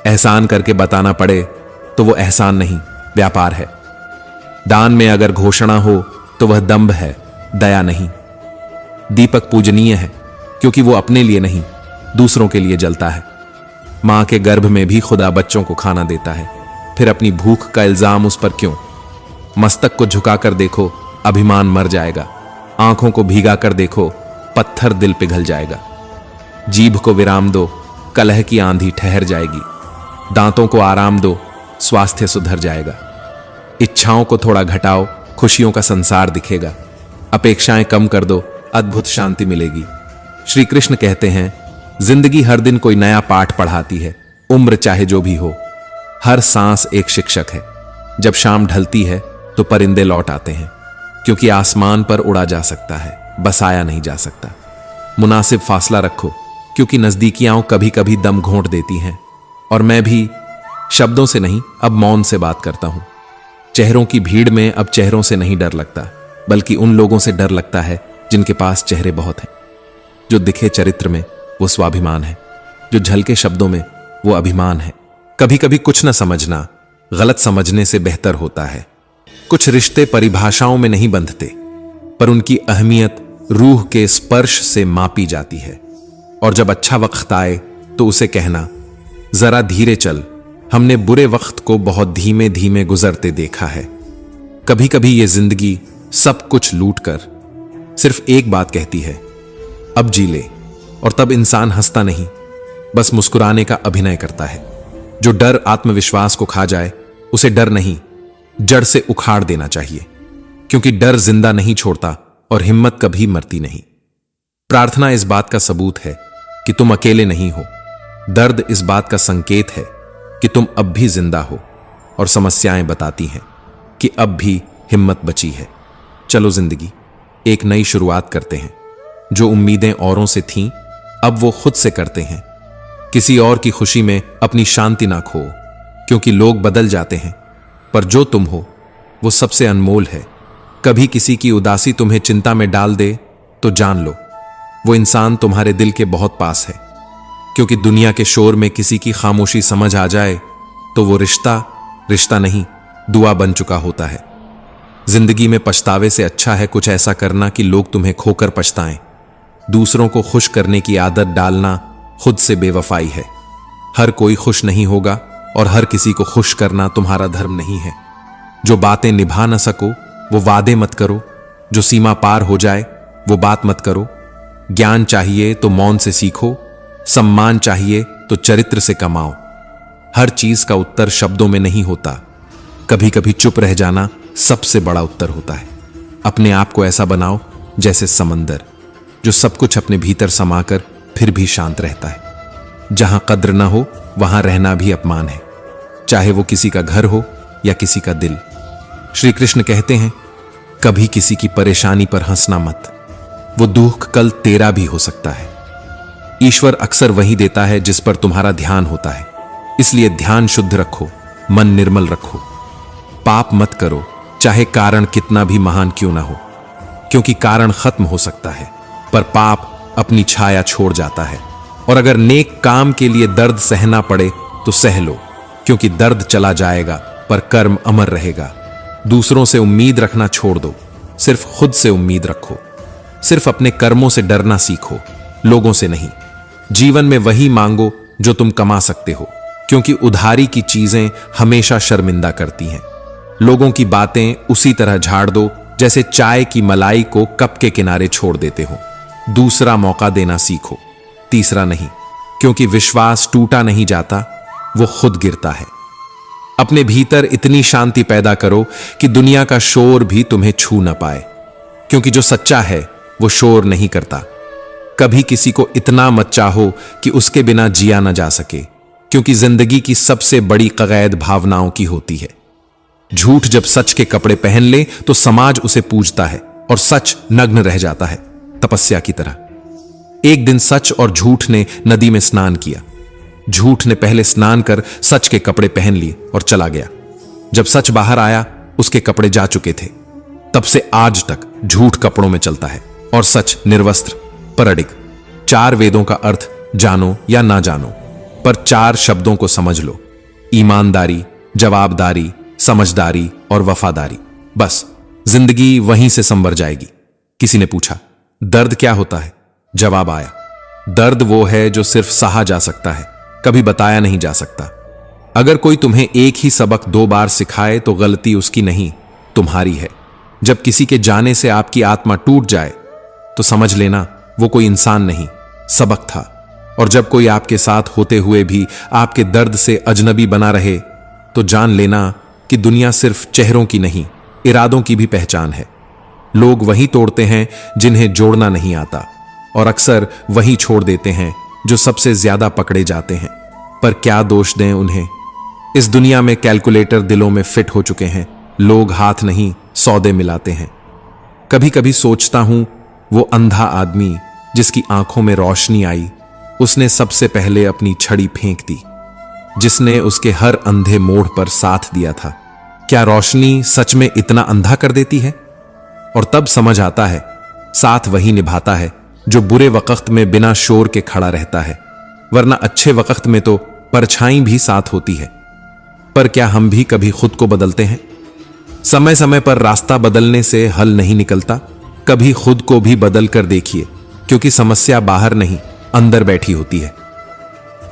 एहसान करके बताना पड़े तो वो एहसान नहीं, व्यापार है। दान में अगर घोषणा हो तो वह दंभ है, दया नहीं। दीपक पूजनीय है क्योंकि वो अपने लिए नहीं, दूसरों के लिए जलता है। मां के गर्भ में भी खुदा बच्चों को खाना देता है, फिर अपनी भूख का इल्जाम उस पर क्यों? मस्तक को झुकाकर देखो, अभिमान मर जाएगा। आंखों को भीगा कर देखो, पत्थर दिल पिघल जाएगा। जीभ को विराम दो, कलह की आंधी ठहर जाएगी। दांतों को आराम दो, स्वास्थ्य सुधर जाएगा। इच्छाओं को थोड़ा घटाओ, खुशियों का संसार दिखेगा। अपेक्षाएं कम कर दो, अद्भुत शांति मिलेगी। श्री कृष्ण कहते हैं, जिंदगी हर दिन कोई नया पाठ पढ़ाती है, उम्र चाहे जो भी हो। हर सांस एक शिक्षक है। जब शाम ढलती है तो परिंदे लौट आते हैं, क्योंकि आसमान पर उड़ा जा सकता है, बसाया नहीं जा सकता। मुनासिब फासला रखो, क्योंकि नजदीकियां कभी कभी दम घोंट देती हैं। और मैं भी शब्दों से नहीं, अब मौन से बात करता हूं। चेहरों की भीड़ में अब चेहरों से नहीं डर लगता, बल्कि उन लोगों से डर लगता है जिनके पास चेहरे बहुत हैं। जो दिखे चरित्र में वो स्वाभिमान है, जो झलके शब्दों में वो अभिमान है। कभी कभी कुछ न समझना गलत समझने से बेहतर होता है। कुछ रिश्ते परिभाषाओं में नहीं बंधते, पर उनकी अहमियत रूह के स्पर्श से मापी जाती है। और जब अच्छा वक्त आए तो उसे कहना, जरा धीरे चल, हमने बुरे वक्त को बहुत धीमे धीमे गुजरते देखा है। कभी कभी ये जिंदगी सब कुछ लूट कर सिर्फ एक बात कहती है, अब जी ले। और तब इंसान हंसता नहीं, बस मुस्कुराने का अभिनय करता है। जो डर आत्मविश्वास को खा जाए उसे डर नहीं, जड़ से उखाड़ देना चाहिए, क्योंकि डर जिंदा नहीं छोड़ता और हिम्मत कभी मरती नहीं। प्रार्थना इस बात का सबूत है कि तुम अकेले नहीं हो। दर्द इस बात का संकेत है कि तुम अब भी जिंदा हो। और समस्याएं बताती हैं कि अब भी हिम्मत बची है। चलो जिंदगी एक नई शुरुआत करते हैं। जो उम्मीदें औरों से थीं, अब वो खुद से करते हैं। किसी और की खुशी में अपनी शांति ना खो, क्योंकि लोग बदल जाते हैं, पर जो तुम हो वो सबसे अनमोल है। कभी किसी की उदासी तुम्हें चिंता में डाल दे तो जान लो वो इंसान तुम्हारे दिल के बहुत पास है। क्योंकि दुनिया के शोर में किसी की खामोशी समझ आ जाए तो वो रिश्ता रिश्ता नहीं, दुआ बन चुका होता है। जिंदगी में पछतावे से अच्छा है कुछ ऐसा करना कि लोग तुम्हें खोकर पछताएं। दूसरों को खुश करने की आदत डालना खुद से बेवफाई है। हर कोई खुश नहीं होगा और हर किसी को खुश करना तुम्हारा धर्म नहीं है। जो बातें निभा न सको वो वादे मत करो, जो सीमा पार हो जाए वो बात मत करो। ज्ञान चाहिए तो मौन से सीखो, सम्मान चाहिए तो चरित्र से कमाओ। हर चीज का उत्तर शब्दों में नहीं होता, कभी कभी चुप रह जाना सबसे बड़ा उत्तर होता है। अपने आप को ऐसा बनाओ जैसे समंदर, जो सब कुछ अपने भीतर समाकर फिर भी शांत रहता है। जहां कद्र ना हो वहां रहना भी अपमान है, चाहे वो किसी का घर हो या किसी का दिल। श्री कृष्ण कहते हैं, कभी किसी की परेशानी पर हंसना मत, वो दुख कल तेरा भी हो सकता है। ईश्वर अक्सर वही देता है जिस पर तुम्हारा ध्यान होता है, इसलिए ध्यान शुद्ध रखो, मन निर्मल रखो। पाप मत करो, चाहे कारण कितना भी महान क्यों ना हो, क्योंकि कारण खत्म हो सकता है पर पाप अपनी छाया छोड़ जाता है। और अगर नेक काम के लिए दर्द सहना पड़े तो सह लो, क्योंकि दर्द चला जाएगा पर कर्म अमर रहेगा। दूसरों से उम्मीद रखना छोड़ दो, सिर्फ खुद से उम्मीद रखो। सिर्फ अपने कर्मों से डरना सीखो, लोगों से नहीं। जीवन में वही मांगो जो तुम कमा सकते हो, क्योंकि उधारी की चीजें हमेशा शर्मिंदा करती हैं। लोगों की बातें उसी तरह झाड़ दो जैसे चाय की मलाई को कप के किनारे छोड़ देते हो। दूसरा मौका देना सीखो, तीसरा नहीं, क्योंकि विश्वास टूटा नहीं जाता, वो खुद गिरता है। अपने भीतर इतनी शांति पैदा करो कि दुनिया का शोर भी तुम्हें छू न पाए, क्योंकि जो सच्चा है वो शोर नहीं करता। कभी किसी को इतना मत चाहो कि उसके बिना जिया न जा सके, क्योंकि जिंदगी की सबसे बड़ी कगैद भावनाओं की होती है। झूठ जब सच के कपड़े पहन ले तो समाज उसे पूजता है और सच नग्न रह जाता है। तपस्या की तरह। एक दिन सच और झूठ ने नदी में स्नान किया। झूठ ने पहले स्नान कर सच के कपड़े पहन लिए और चला गया। जब सच बाहर आया, उसके कपड़े जा चुके थे। तब से आज तक झूठ कपड़ों में चलता है और सच निर्वस्त्र पर अडिग। 4 वेदों का अर्थ जानो या ना जानो, पर 4 शब्दों को समझ लो: ईमानदारी, जवाबदारी, समझदारी और वफादारी। बस जिंदगी वहीं से संवर जाएगी। किसी ने पूछा, दर्द क्या होता है? जवाब आया, दर्द वो है जो सिर्फ सहा जा सकता है, कभी बताया नहीं जा सकता। अगर कोई तुम्हें एक ही सबक 2 बार सिखाए तो गलती उसकी नहीं, तुम्हारी है। जब किसी के जाने से आपकी आत्मा टूट जाए तो समझ लेना वो कोई इंसान नहीं, सबक था। और जब कोई आपके साथ होते हुए भी आपके दर्द से अजनबी बना रहे तो जान लेना कि दुनिया सिर्फ चेहरों की नहीं, इरादों की भी पहचान है। लोग वही तोड़ते हैं जिन्हें जोड़ना नहीं आता, और अक्सर वही छोड़ देते हैं जो सबसे ज्यादा पकड़े जाते हैं। पर क्या दोष दें उन्हें? इस दुनिया में कैलकुलेटर दिलों में फिट हो चुके हैं। लोग हाथ नहीं सौदे मिलाते हैं। कभी कभी सोचता हूं, वो अंधा आदमी जिसकी आंखों में रोशनी आई, उसने सबसे पहले अपनी छड़ी फेंक दी। जिसने उसके हर अंधे मोड़ पर साथ दिया था, क्या रोशनी सच में इतना अंधा कर देती है? और तब समझ आता है, साथ वही निभाता है जो बुरे वक्त में बिना शोर के खड़ा रहता है, वरना अच्छे वक्त में तो परछाई भी साथ होती है। पर क्या हम भी कभी खुद को बदलते हैं? समय समय पर रास्ता बदलने से हल नहीं निकलता। कभी खुद को भी बदल कर देखिए, क्योंकि समस्या बाहर नहीं, अंदर बैठी होती है।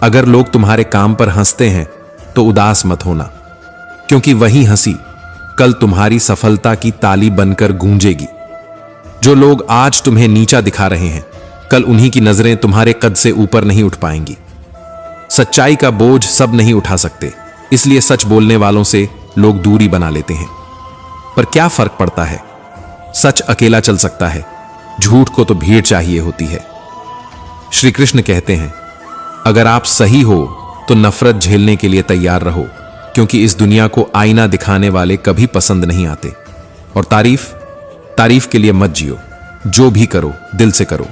अगर लोग तुम्हारे काम पर हंसते हैं तो उदास मत होना, क्योंकि वही हंसी कल तुम्हारी सफलता की ताली बनकर गूंजेगी। जो लोग आज तुम्हें नीचा दिखा रहे हैं, कल उन्हीं की नजरें तुम्हारे कद से ऊपर नहीं उठ पाएंगी। सच्चाई का बोझ सब नहीं उठा सकते, इसलिए सच बोलने वालों से लोग दूरी बना लेते हैं। पर क्या फर्क पड़ता है? सच अकेला चल सकता है, झूठ को तो भीड़ चाहिए होती है। श्री कृष्ण कहते हैं, अगर आप सही हो तो नफरत झेलने के लिए तैयार रहो, क्योंकि इस दुनिया को आईना दिखाने वाले कभी पसंद नहीं आते। और तारीफ के लिए मत जियो, जो भी करो दिल से करो,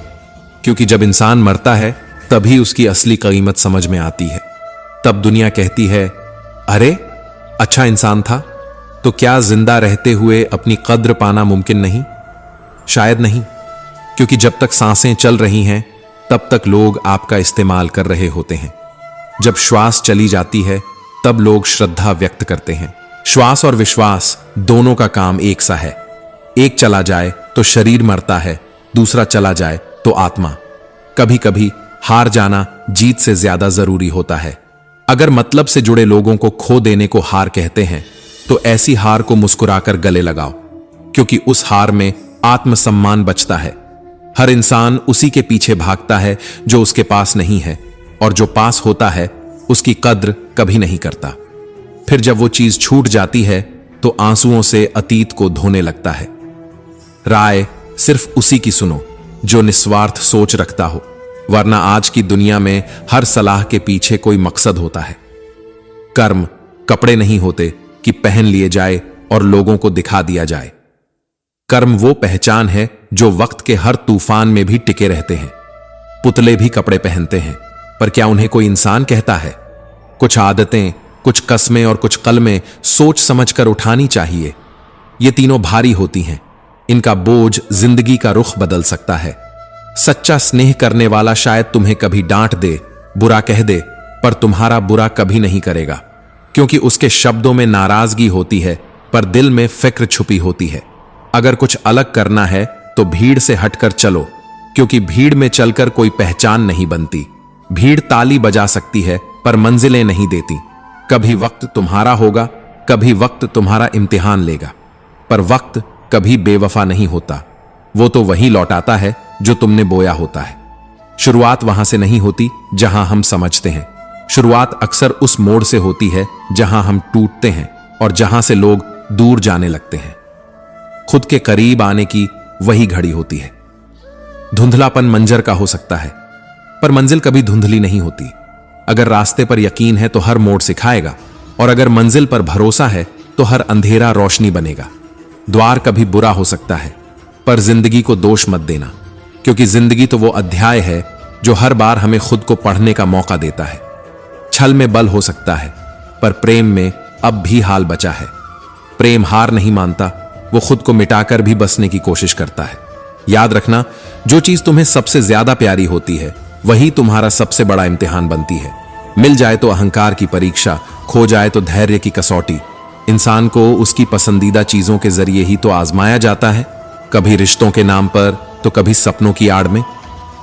क्योंकि जब इंसान मरता है तभी उसकी असली कीमत समझ में आती है। तब दुनिया कहती है, अरे अच्छा इंसान था। तो क्या जिंदा रहते हुए अपनी कद्र पाना मुमकिन नहीं? शायद नहीं, क्योंकि जब तक सांसें चल रही हैं तब तक लोग आपका इस्तेमाल कर रहे होते हैं। जब श्वास चली जाती है तब लोग श्रद्धा व्यक्त करते हैं। श्वास और विश्वास दोनों का काम एक सा है। एक चला जाए तो शरीर मरता है, दूसरा चला जाए तो आत्मा। कभी कभी हार जाना जीत से ज्यादा जरूरी होता है। अगर मतलब से जुड़े लोगों को खो देने को हार कहते हैं तो ऐसी हार को मुस्कुराकर गले लगाओ, क्योंकि उस हार में आत्मसम्मान बचता है। हर इंसान उसी के पीछे भागता है जो उसके पास नहीं है, और जो पास होता है उसकी कद्र कभी नहीं करता। फिर जब वो चीज छूट जाती है तो आंसुओं से अतीत को धोने लगता है। राय सिर्फ उसी की सुनो जो निस्वार्थ सोच रखता हो, वरना आज की दुनिया में हर सलाह के पीछे कोई मकसद होता है। कर्म कपड़े नहीं होते कि पहन लिए जाए और लोगों को दिखा दिया जाए। कर्म वो पहचान है जो वक्त के हर तूफान में भी टिके रहते हैं। पुतले भी कपड़े पहनते हैं, पर क्या उन्हें कोई इंसान कहता है? कुछ आदतें, कुछ कस्में और कुछ कलमें सोच समझकर उठानी चाहिए। ये तीनों भारी होती हैं, इनका बोझ जिंदगी का रुख बदल सकता है। सच्चा स्नेह करने वाला शायद तुम्हें कभी डांट दे, बुरा कह दे, पर तुम्हारा बुरा कभी नहीं करेगा, क्योंकि उसके शब्दों में नाराजगी होती है पर दिल में फिक्र छुपी होती है। अगर कुछ अलग करना है तो भीड़ से हटकर चलो, क्योंकि भीड़ में चलकर कोई पहचान नहीं बनती। भीड़ ताली बजा सकती है पर मंजिलें नहीं देती। कभी वक्त तुम्हारा होगा, कभी वक्त तुम्हारा इम्तिहान लेगा, पर वक्त कभी बेवफा नहीं होता। वो तो वही लौटाता है जो तुमने बोया होता है। शुरुआत वहां से नहीं होती जहां हम समझते हैं। शुरुआत अक्सर उस मोड़ से होती है जहां हम टूटते हैं और जहां से लोग दूर जाने लगते हैं। खुद के करीब आने की वही घड़ी होती है। धुंधलापन मंजर का हो सकता है, पर मंजिल कभी धुंधली नहीं होती। अगर रास्ते पर यकीन है तो हर मोड़ सिखाएगा, और अगर मंजिल पर भरोसा है तो हर अंधेरा रोशनी बनेगा। द्वार कभी बुरा हो सकता है, पर जिंदगी को दोष मत देना। क्योंकि जिंदगी तो वो अध्याय है जो हर बार हमें खुद को पढ़ने का मौका देता है। छल में बल हो सकता है, पर प्रेम में अब भी हाल बचा है। प्रेम हार नहीं मानता, वो खुद को मिटाकर भी बसने की कोशिश करता है। याद रखना, जो चीज तुम्हें सबसे ज्यादा प्यारी होती है वही तुम्हारा सबसे बड़ा इम्तिहान बनती है। मिल जाए तो अहंकार की परीक्षा, खो जाए तो धैर्य की कसौटी। इंसान को उसकी पसंदीदा चीजों के जरिए ही तो आजमाया जाता है, कभी रिश्तों के नाम पर तो कभी सपनों की आड़ में।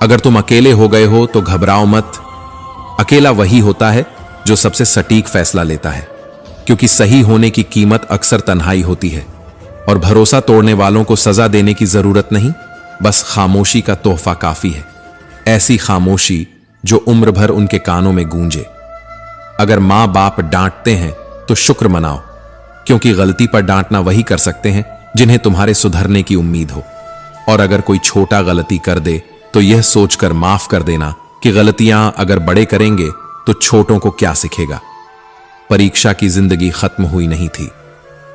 अगर तुम अकेले हो गए हो तो घबराओ मत। अकेला वही होता है जो सबसे सटीक फैसला लेता है, क्योंकि सही होने की कीमत अक्सर तन्हाई होती है। और भरोसा तोड़ने वालों को सजा देने की जरूरत नहीं, बस खामोशी का तोहफा काफी है। ऐसी खामोशी जो उम्र भर उनके कानों में गूंजे। अगर मां बाप डांटते हैं तो शुक्र मनाओ, क्योंकि गलती पर डांटना वही कर सकते हैं जिन्हें तुम्हारे सुधरने की उम्मीद हो। और अगर कोई छोटा गलती कर दे तो यह सोचकर माफ कर देना कि गलतियां अगर बड़े करेंगे तो छोटों को क्या सिखेगा। परीक्षा की जिंदगी खत्म हुई नहीं थी।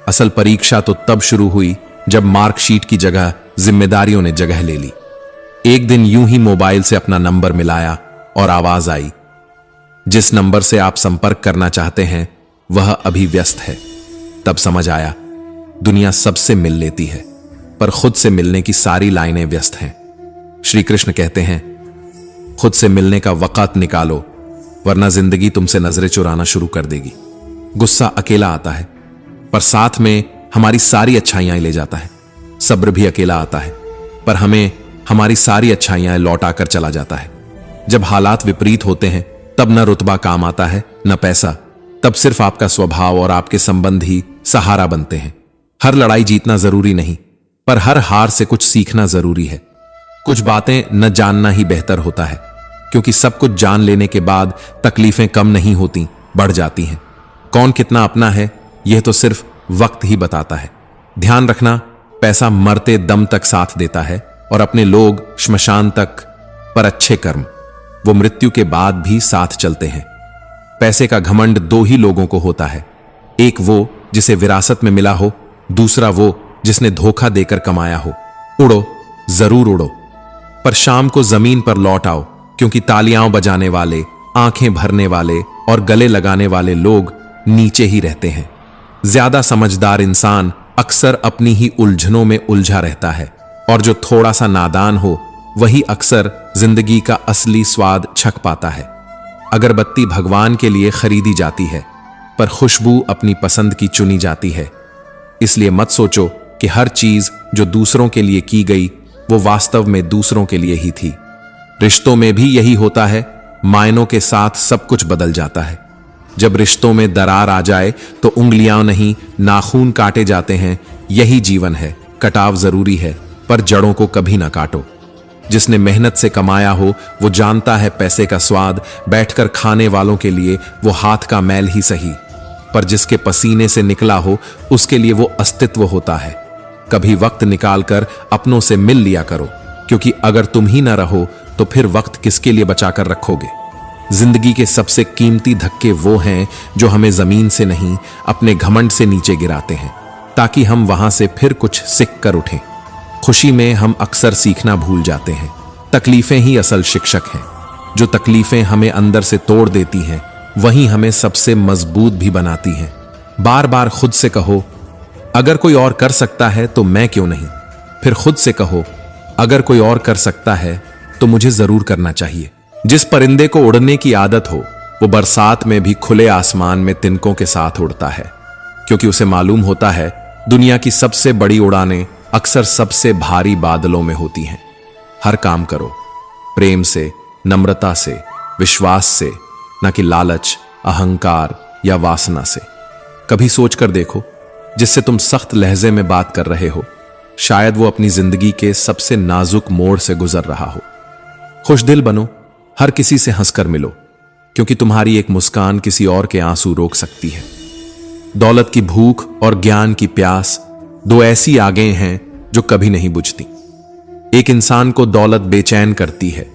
असल परीक्षा तो तब शुरू हुई जब मार्कशीट की जगह जिम्मेदारियों ने जगह ले ली। एक दिन यूं ही मोबाइल से अपना नंबर मिलाया और आवाज आई, जिस नंबर से आप संपर्क करना चाहते हैं वह अभी व्यस्त है। तब समझ आया, दुनिया सबसे मिल लेती है पर खुद से मिलने की सारी लाइनें व्यस्त हैं। श्री कृष्ण कहते हैं, खुद से मिलने का वक़्त निकालो, वरना जिंदगी तुमसे नजरें चुराना शुरू कर देगी। गुस्सा अकेला आता है पर साथ में हमारी सारी अच्छाइयां ले जाता है। सब्र भी अकेला आता है पर हमें हमारी सारी अच्छाइयां लौटा कर चला जाता है। जब हालात विपरीत होते हैं तब न रुतबा काम आता है न पैसा, तब सिर्फ आपका स्वभाव और आपके संबंध ही सहारा बनते हैं। हर लड़ाई जीतना जरूरी नहीं, पर हर हार से कुछ सीखना जरूरी है। कुछ बातें न जानना ही बेहतर होता है, क्योंकि सब कुछ जान लेने के बाद तकलीफें कम नहीं होती, बढ़ जाती हैं। कौन कितना अपना है यह तो सिर्फ वक्त ही बताता है। ध्यान रखना, पैसा मरते दम तक साथ देता है और अपने लोग श्मशान तक, पर अच्छे कर्म वो मृत्यु के बाद भी साथ चलते हैं। पैसे का घमंड दो ही लोगों को होता है, एक वो जिसे विरासत में मिला हो, दूसरा वो जिसने धोखा देकर कमाया हो। उड़ो, जरूर उड़ो, पर शाम को जमीन पर लौट आओ, क्योंकि तालियां बजाने वाले, आंखें भरने वाले और गले लगाने वाले लोग नीचे ही रहते हैं। ज्यादा समझदार इंसान अक्सर अपनी ही उलझनों में उलझा रहता है, और जो थोड़ा सा नादान हो वही अक्सर जिंदगी का असली स्वाद छक पाता है। अगरबत्ती भगवान के लिए खरीदी जाती है, पर खुशबू अपनी पसंद की चुनी जाती है। इसलिए मत सोचो कि हर चीज जो दूसरों के लिए की गई वो वास्तव में दूसरों के लिए ही थी। रिश्तों में भी यही होता है, मायनों के साथ सब कुछ बदल जाता है। जब रिश्तों में दरार आ जाए तो उंगलियां नहीं नाखून काटे जाते हैं। यही जीवन है, कटाव जरूरी है पर जड़ों को कभी ना काटो। जिसने मेहनत से कमाया हो वो जानता है पैसे का स्वाद, बैठकर खाने वालों के लिए वो हाथ का मैल ही सही, पर जिसके पसीने से निकला हो उसके लिए वो अस्तित्व होता है। कभी वक्त निकालकर अपनों से मिल लिया करो, क्योंकि अगर तुम ही ना रहो तो फिर वक्त किसके लिए बचाकर रखोगे। जिंदगी के सबसे कीमती धक्के वो हैं जो हमें जमीन से नहीं अपने घमंड से नीचे गिराते हैं, ताकि हम वहां से फिर कुछ सीख कर उठें। खुशी में हम अक्सर सीखना भूल जाते हैं। तकलीफें ही असल शिक्षक हैं। जो तकलीफें हमें अंदर से तोड़ देती हैं वहीं हमें सबसे मजबूत भी बनाती हैं। बार बार खुद से कहो, अगर कोई और कर सकता है तो मैं क्यों नहीं। फिर खुद से कहो, अगर कोई और कर सकता है तो मुझे जरूर करना चाहिए। जिस परिंदे को उड़ने की आदत हो वो बरसात में भी खुले आसमान में तिनकों के साथ उड़ता है, क्योंकि उसे मालूम होता है दुनिया की सबसे बड़ी उड़ानें अक्सर सबसे भारी बादलों में होती हैं। हर काम करो प्रेम से, नम्रता से, विश्वास से, न कि लालच, अहंकार या वासना से। कभी सोचकर देखो, जिससे तुम सख्त लहजे में बात कर रहे हो, शायद वो अपनी जिंदगी के सबसे नाजुक मोड़ से गुजर रहा हो। खुश दिल बनो, हर किसी से हंसकर मिलो, क्योंकि तुम्हारी एक मुस्कान किसी और के आंसू रोक सकती है। दौलत की भूख और ज्ञान की प्यास दो ऐसी आगें हैं जो कभी नहीं बुझती। एक इंसान को दौलत बेचैन करती है,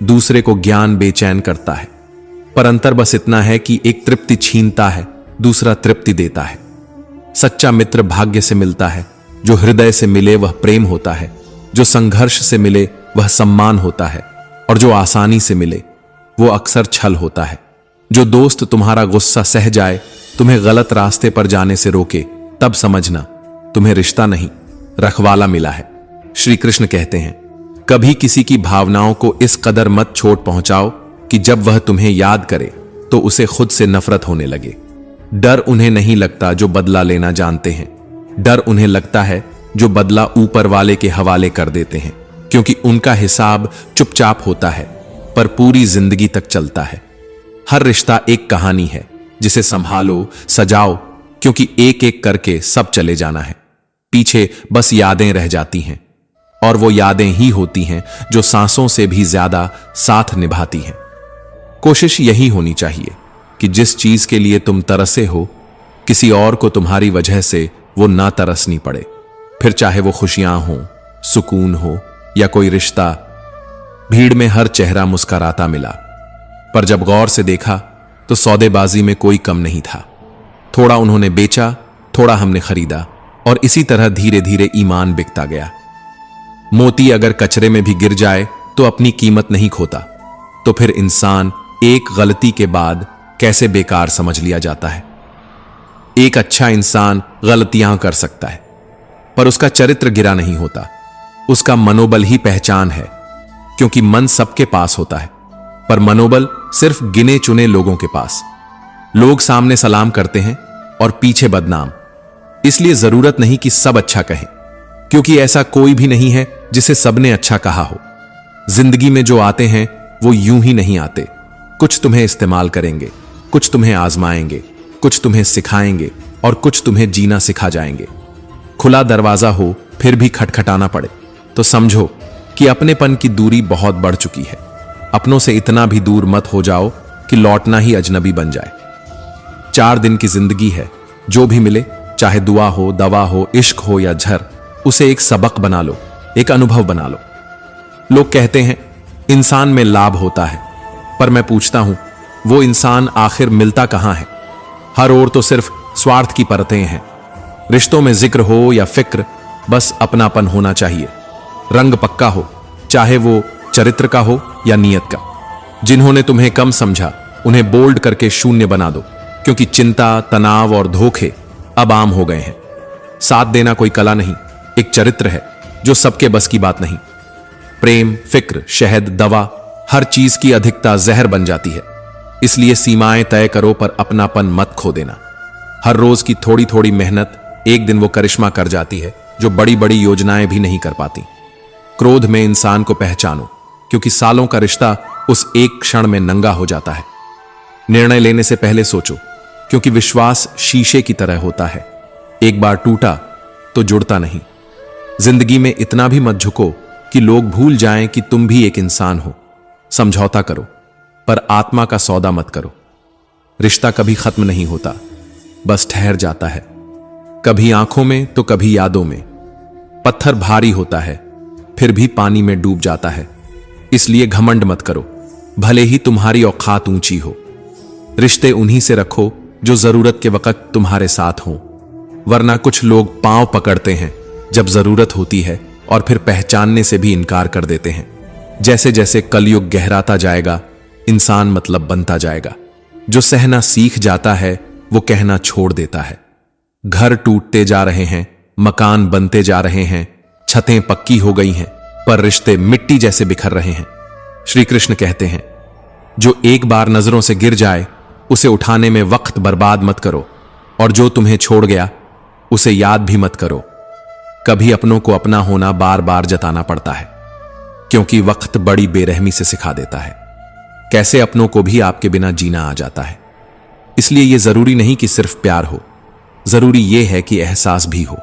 दूसरे को ज्ञान बेचैन करता है, पर अंतर बस इतना है कि एक तृप्ति छीनता है, दूसरा तृप्ति देता है। सच्चा मित्र भाग्य से मिलता है, जो हृदय से मिले वह प्रेम होता है, जो संघर्ष से मिले वह सम्मान होता है, और जो आसानी से मिले वो अक्सर छल होता है। जो दोस्त तुम्हारा गुस्सा सह जाए, तुम्हें गलत रास्ते पर जाने से रोके, तब समझना तुम्हें रिश्ता नहीं, रखवाला मिला है। श्री कृष्ण कहते हैं, कभी किसी की भावनाओं को इस कदर मत चोट पहुंचाओ कि जब वह तुम्हें याद करे तो उसे खुद से नफरत होने लगे। डर उन्हें नहीं लगता जो बदला लेना जानते हैं, डर उन्हें लगता है जो बदला ऊपर वाले के हवाले कर देते हैं, क्योंकि उनका हिसाब चुपचाप होता है पर पूरी जिंदगी तक चलता है। हर रिश्ता एक कहानी है जिसे संभालो, सजाओ, क्योंकि एक एक करके सब चले जाना है। पीछे बस यादें रह जाती हैं, और वो यादें ही होती हैं जो सांसों से भी ज्यादा साथ निभाती हैं। कोशिश यही होनी चाहिए कि जिस चीज के लिए तुम तरसे हो, किसी और को तुम्हारी वजह से वो ना तरसनी पड़े। फिर चाहे वो खुशियां हो, सुकून हो या कोई रिश्ता। भीड़ में हर चेहरा मुस्कुराता मिला, पर जब गौर से देखा तो सौदेबाजी में कोई कम नहीं था। थोड़ा उन्होंने बेचा, थोड़ा हमने खरीदा, और इसी तरह धीरे धीरे ईमान बिकता गया। मोती अगर कचरे में भी गिर जाए तो अपनी कीमत नहीं खोता, तो फिर इंसान एक गलती के बाद कैसे बेकार समझ लिया जाता है। एक अच्छा इंसान गलतियां कर सकता है, पर उसका चरित्र गिरा नहीं होता। उसका मनोबल ही पहचान है, क्योंकि मन सबके पास होता है, पर मनोबल सिर्फ गिने चुने लोगों के पास। लोग सामने सलाम करते हैं और पीछे बदनाम। इसलिए जरूरत नहीं कि सब अच्छा कहें, क्योंकि ऐसा कोई भी नहीं है जिसे सबने अच्छा कहा हो। जिंदगी में जो आते हैं वो यूं ही नहीं आते। कुछ तुम्हें इस्तेमाल करेंगे, कुछ तुम्हें आजमाएंगे, कुछ तुम्हें सिखाएंगे, और कुछ तुम्हें जीना सिखा जाएंगे। खुला दरवाजा हो फिर भी खटखटाना पड़े तो समझो कि अपनेपन की दूरी बहुत बढ़ चुकी है। अपनों से इतना भी दूर मत हो जाओ कि लौटना ही अजनबी बन जाए। 4 दिन की जिंदगी है, जो भी मिले, चाहे दुआ हो, दवा हो, इश्क हो या झर, उसे एक सबक बना लो, एक अनुभव बना लो। लोग कहते हैं इंसान में लाभ होता है, पर मैं पूछता हूं वो इंसान आखिर मिलता कहां है? हर ओर तो सिर्फ स्वार्थ की परतें हैं। रिश्तों में जिक्र हो या फिक्र, बस अपनापन होना चाहिए। रंग पक्का हो, चाहे वो चरित्र का हो या नीयत का। जिन्होंने तुम्हें कम समझा उन्हें बोल्ड करके शून्य बना दो, क्योंकि चिंता, तनाव और धोखे अब आम हो गए हैं। साथ देना कोई कला नहीं, एक चरित्र है जो सबके बस की बात नहीं। प्रेम, फिक्र, शहद, दवा, हर चीज की अधिकता जहर बन जाती है। इसलिए सीमाएं तय करो, पर अपनापन मत खो देना। हर रोज की थोड़ी थोड़ी मेहनत एक दिन वो करिश्मा कर जाती है जो बड़ी बड़ी योजनाएं भी नहीं कर पाती। क्रोध में इंसान को पहचानो, क्योंकि सालों का रिश्ता उस एक क्षण में नंगा हो जाता है। निर्णय लेने से पहले सोचो, क्योंकि विश्वास शीशे की तरह होता है, एक बार टूटा तो जुड़ता नहीं। जिंदगी में इतना भी मत झुको कि लोग भूल जाएं कि तुम भी एक इंसान हो। समझौता करो, पर आत्मा का सौदा मत करो। रिश्ता कभी खत्म नहीं होता, बस ठहर जाता है, कभी आंखों में तो कभी यादों में। पत्थर भारी होता है, फिर भी पानी में डूब जाता है। इसलिए घमंड मत करो, भले ही तुम्हारी औकात ऊंची हो। रिश्ते उन्हीं से रखो जो जरूरत के वक्त तुम्हारे साथ हों, वरना कुछ लोग पांव पकड़ते हैं जब जरूरत होती है और फिर पहचानने से भी इनकार कर देते हैं। जैसे जैसे कलयुग गहराता जाएगा, इंसान मतलब बनता जाएगा। जो सहना सीख जाता है वो कहना छोड़ देता है। घर टूटते जा रहे हैं, मकान बनते जा रहे हैं, छतें पक्की हो गई हैं, पर रिश्ते मिट्टी जैसे बिखर रहे हैं। श्री कृष्ण कहते हैं, जो एक बार नजरों से गिर जाए उसे उठाने में वक्त बर्बाद मत करो, और जो तुम्हें छोड़ गया उसे याद भी मत करो। कभी अपनों को अपना होना बार बार जताना पड़ता है, क्योंकि वक्त बड़ी बेरहमी से सिखा देता है कैसे अपनों को भी आपके बिना जीना आ जाता है। इसलिए यह जरूरी नहीं कि सिर्फ प्यार हो, जरूरी यह है कि एहसास भी हो।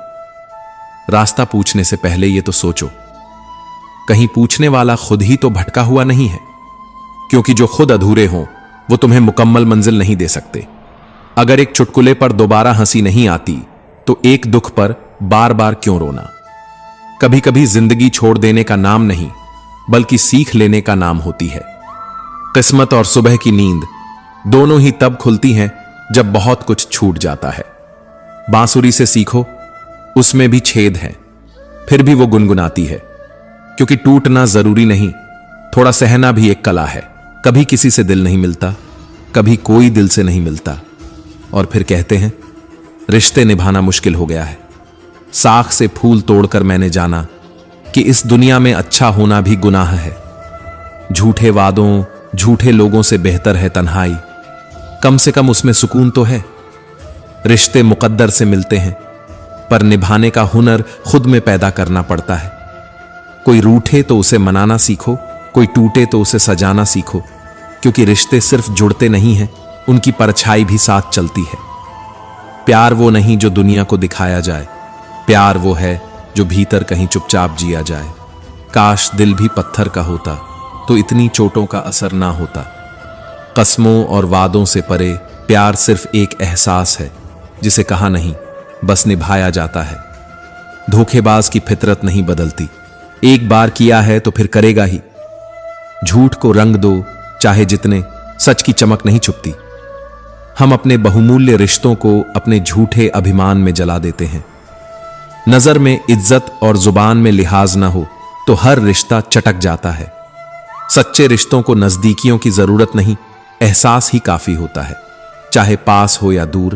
रास्ता पूछने से पहले यह तो सोचो, कहीं पूछने वाला खुद ही तो भटका हुआ नहीं है, क्योंकि जो खुद अधूरे हों वो तुम्हें मुकम्मल मंजिल नहीं दे सकते। अगर एक चुटकुले पर दोबारा हंसी नहीं आती तो एक दुख पर बार बार क्यों रोना। कभी कभी जिंदगी छोड़ देने का नाम नहीं, बल्कि सीख लेने का नाम होती है। किस्मत और सुबह की नींद दोनों ही तब खुलती हैं जब बहुत कुछ छूट जाता है। बांसुरी से सीखो, उसमें भी छेद है, फिर भी वो गुनगुनाती है। क्योंकि टूटना जरूरी नहीं, थोड़ा सहना भी एक कला है। कभी किसी से दिल नहीं मिलता, कभी कोई दिल से नहीं मिलता, और फिर कहते हैं रिश्ते निभाना मुश्किल हो गया है। साख से फूल तोड़कर मैंने जाना कि इस दुनिया में अच्छा होना भी गुनाह है। झूठे वादों, झूठे लोगों से बेहतर है तन्हाई, कम से कम उसमें सुकून तो है। रिश्ते मुकद्दर से मिलते हैं, पर निभाने का हुनर खुद में पैदा करना पड़ता है। कोई रूठे तो उसे मनाना सीखो, कोई टूटे तो उसे सजाना सीखो, क्योंकि रिश्ते सिर्फ जुड़ते नहीं हैं, उनकी परछाई भी साथ चलती है। प्यार वो नहीं जो दुनिया को दिखाया जाए, प्यार वो है जो भीतर कहीं चुपचाप जिया जाए। काश दिल भी पत्थर का होता तो इतनी चोटों का असर ना होता। कस्मों और वादों से परे प्यार सिर्फ एक एहसास है जिसे कहा नहीं, बस निभाया जाता है। धोखेबाज की फितरत नहीं बदलती, एक बार किया है तो फिर करेगा ही। झूठ को रंग दो चाहे जितने, सच की चमक नहीं छुपती। हम अपने बहुमूल्य रिश्तों को अपने झूठे अभिमान में जला देते हैं। नजर में इज्जत और जुबान में लिहाज ना हो तो हर रिश्ता चटक जाता है। सच्चे रिश्तों को नजदीकियों की जरूरत नहीं, एहसास ही काफी होता है। चाहे पास हो या दूर,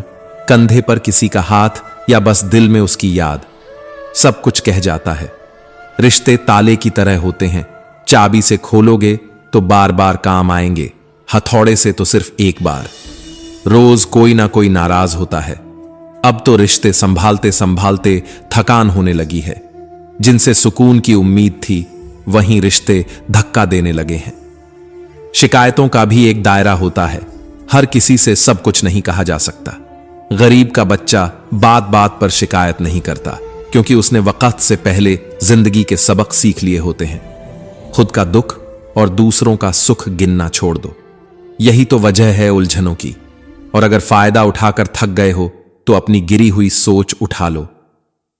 कंधे पर किसी का हाथ या बस दिल में उसकी याद, सब कुछ कह जाता है। रिश्ते ताले की तरह होते हैं, चाबी से खोलोगे तो बार बार काम आएंगे, हथौड़े से तो सिर्फ एक बार। रोज कोई ना कोई नाराज होता है। अब तो रिश्ते संभालते संभालते थकान होने लगी है। जिनसे सुकून की उम्मीद थी वहीं रिश्ते धक्का देने लगे हैं। शिकायतों का भी एक दायरा होता है, हर किसी से सब कुछ नहीं कहा जा सकता। गरीब का बच्चा बात बात पर शिकायत नहीं करता, क्योंकि उसने वक्त से पहले जिंदगी के सबक सीख लिए होते हैं। खुद का दुख और दूसरों का सुख गिनना छोड़ दो, यही तो वजह है उलझनों की। और अगर फायदा उठाकर थक गए हो तो अपनी गिरी हुई सोच उठा लो।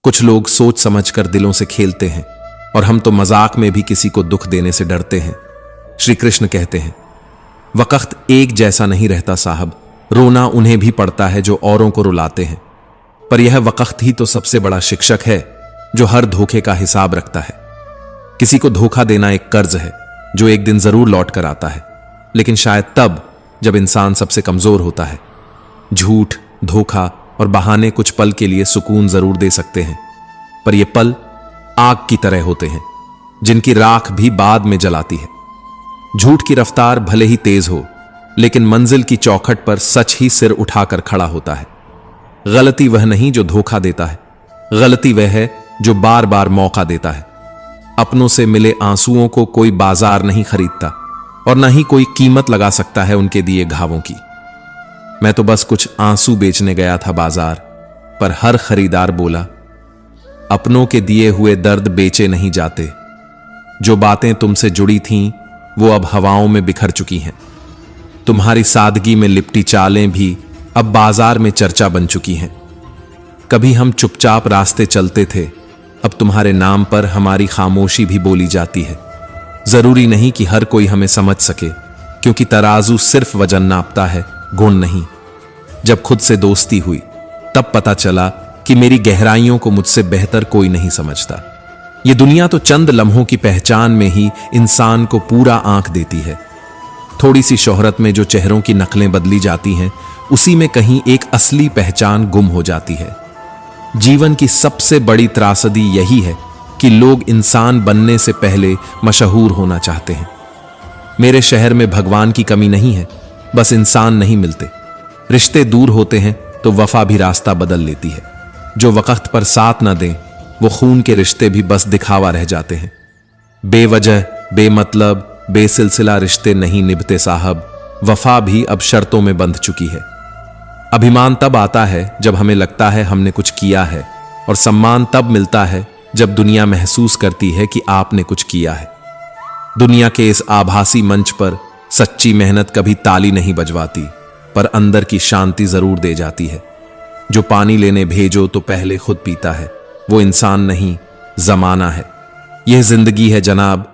कुछ लोग सोच समझकर दिलों से खेलते हैं, और हम तो मजाक में भी किसी को दुख देने से डरते हैं। श्री कृष्ण कहते हैं वक्त एक जैसा नहीं रहता साहब, रोना उन्हें भी पड़ता है जो औरों को रुलाते हैं। पर यह वक्त ही तो सबसे बड़ा शिक्षक है जो हर धोखे का हिसाब रखता है। किसी को धोखा देना एक कर्ज है जो एक दिन जरूर लौट कर आता है, लेकिन शायद तब जब इंसान सबसे कमजोर होता है। झूठ, धोखा और बहाने कुछ पल के लिए सुकून जरूर दे सकते हैं, पर ये पल आग की तरह होते हैं जिनकी राख भी बाद में जलाती है। झूठ की रफ्तार भले ही तेज हो, लेकिन मंजिल की चौखट पर सच ही सिर उठाकर खड़ा होता है। गलती वह नहीं जो धोखा देता है, गलती वह है जो बार बार मौका देता है। अपनों से मिले आंसुओं को कोई बाजार नहीं खरीदता, और न ही कोई कीमत लगा सकता है उनके दिए घावों की। मैं तो बस कुछ आंसू बेचने गया था बाजार, पर हर खरीदार बोला अपनों के दिए हुए दर्द बेचे नहीं जाते। जो बातें तुमसे जुड़ी थीं वो अब हवाओं में बिखर चुकी हैं। तुम्हारी सादगी में लिपटी चालें भी अब बाजार में चर्चा बन चुकी हैं। कभी हम चुपचाप रास्ते चलते थे, अब तुम्हारे नाम पर हमारी खामोशी भी बोली जाती है। जरूरी नहीं कि हर कोई हमें समझ सके, क्योंकि तराजू सिर्फ वजन नापता है, गुण नहीं। जब खुद से दोस्ती हुई तब पता चला कि मेरी गहराइयों को मुझसे बेहतर कोई नहीं समझता। ये दुनिया तो चंद लम्हों की पहचान में ही इंसान को पूरा आंक देती है। थोड़ी सी शोहरत में जो चेहरों की नकलें बदली जाती हैं, उसी में कहीं एक असली पहचान गुम हो जाती है। जीवन की सबसे बड़ी त्रासदी यही है कि लोग इंसान बनने से पहले मशहूर होना चाहते हैं। मेरे शहर में भगवान की कमी नहीं है, बस इंसान नहीं मिलते। रिश्ते दूर होते हैं तो वफा भी रास्ता बदल लेती है। जो वक्त पर साथ न दें वो खून के रिश्ते भी बस दिखावा रह जाते हैं। बेवजह, बेमतलब, बेसिलसिला रिश्ते नहीं निभते साहब। वफा भी अब शर्तों में बंध चुकी है। अभिमान तब आता है जब हमें लगता है हमने कुछ किया है, और सम्मान तब मिलता है जब दुनिया महसूस करती है कि आपने कुछ किया है। दुनिया के इस आभासी मंच पर सच्ची मेहनत कभी ताली नहीं बजवाती, पर अंदर की शांति जरूर दे जाती है। जो पानी लेने भेजो तो पहले खुद पीता है, वो इंसान नहीं, जमाना है। यह जिंदगी है जनाब,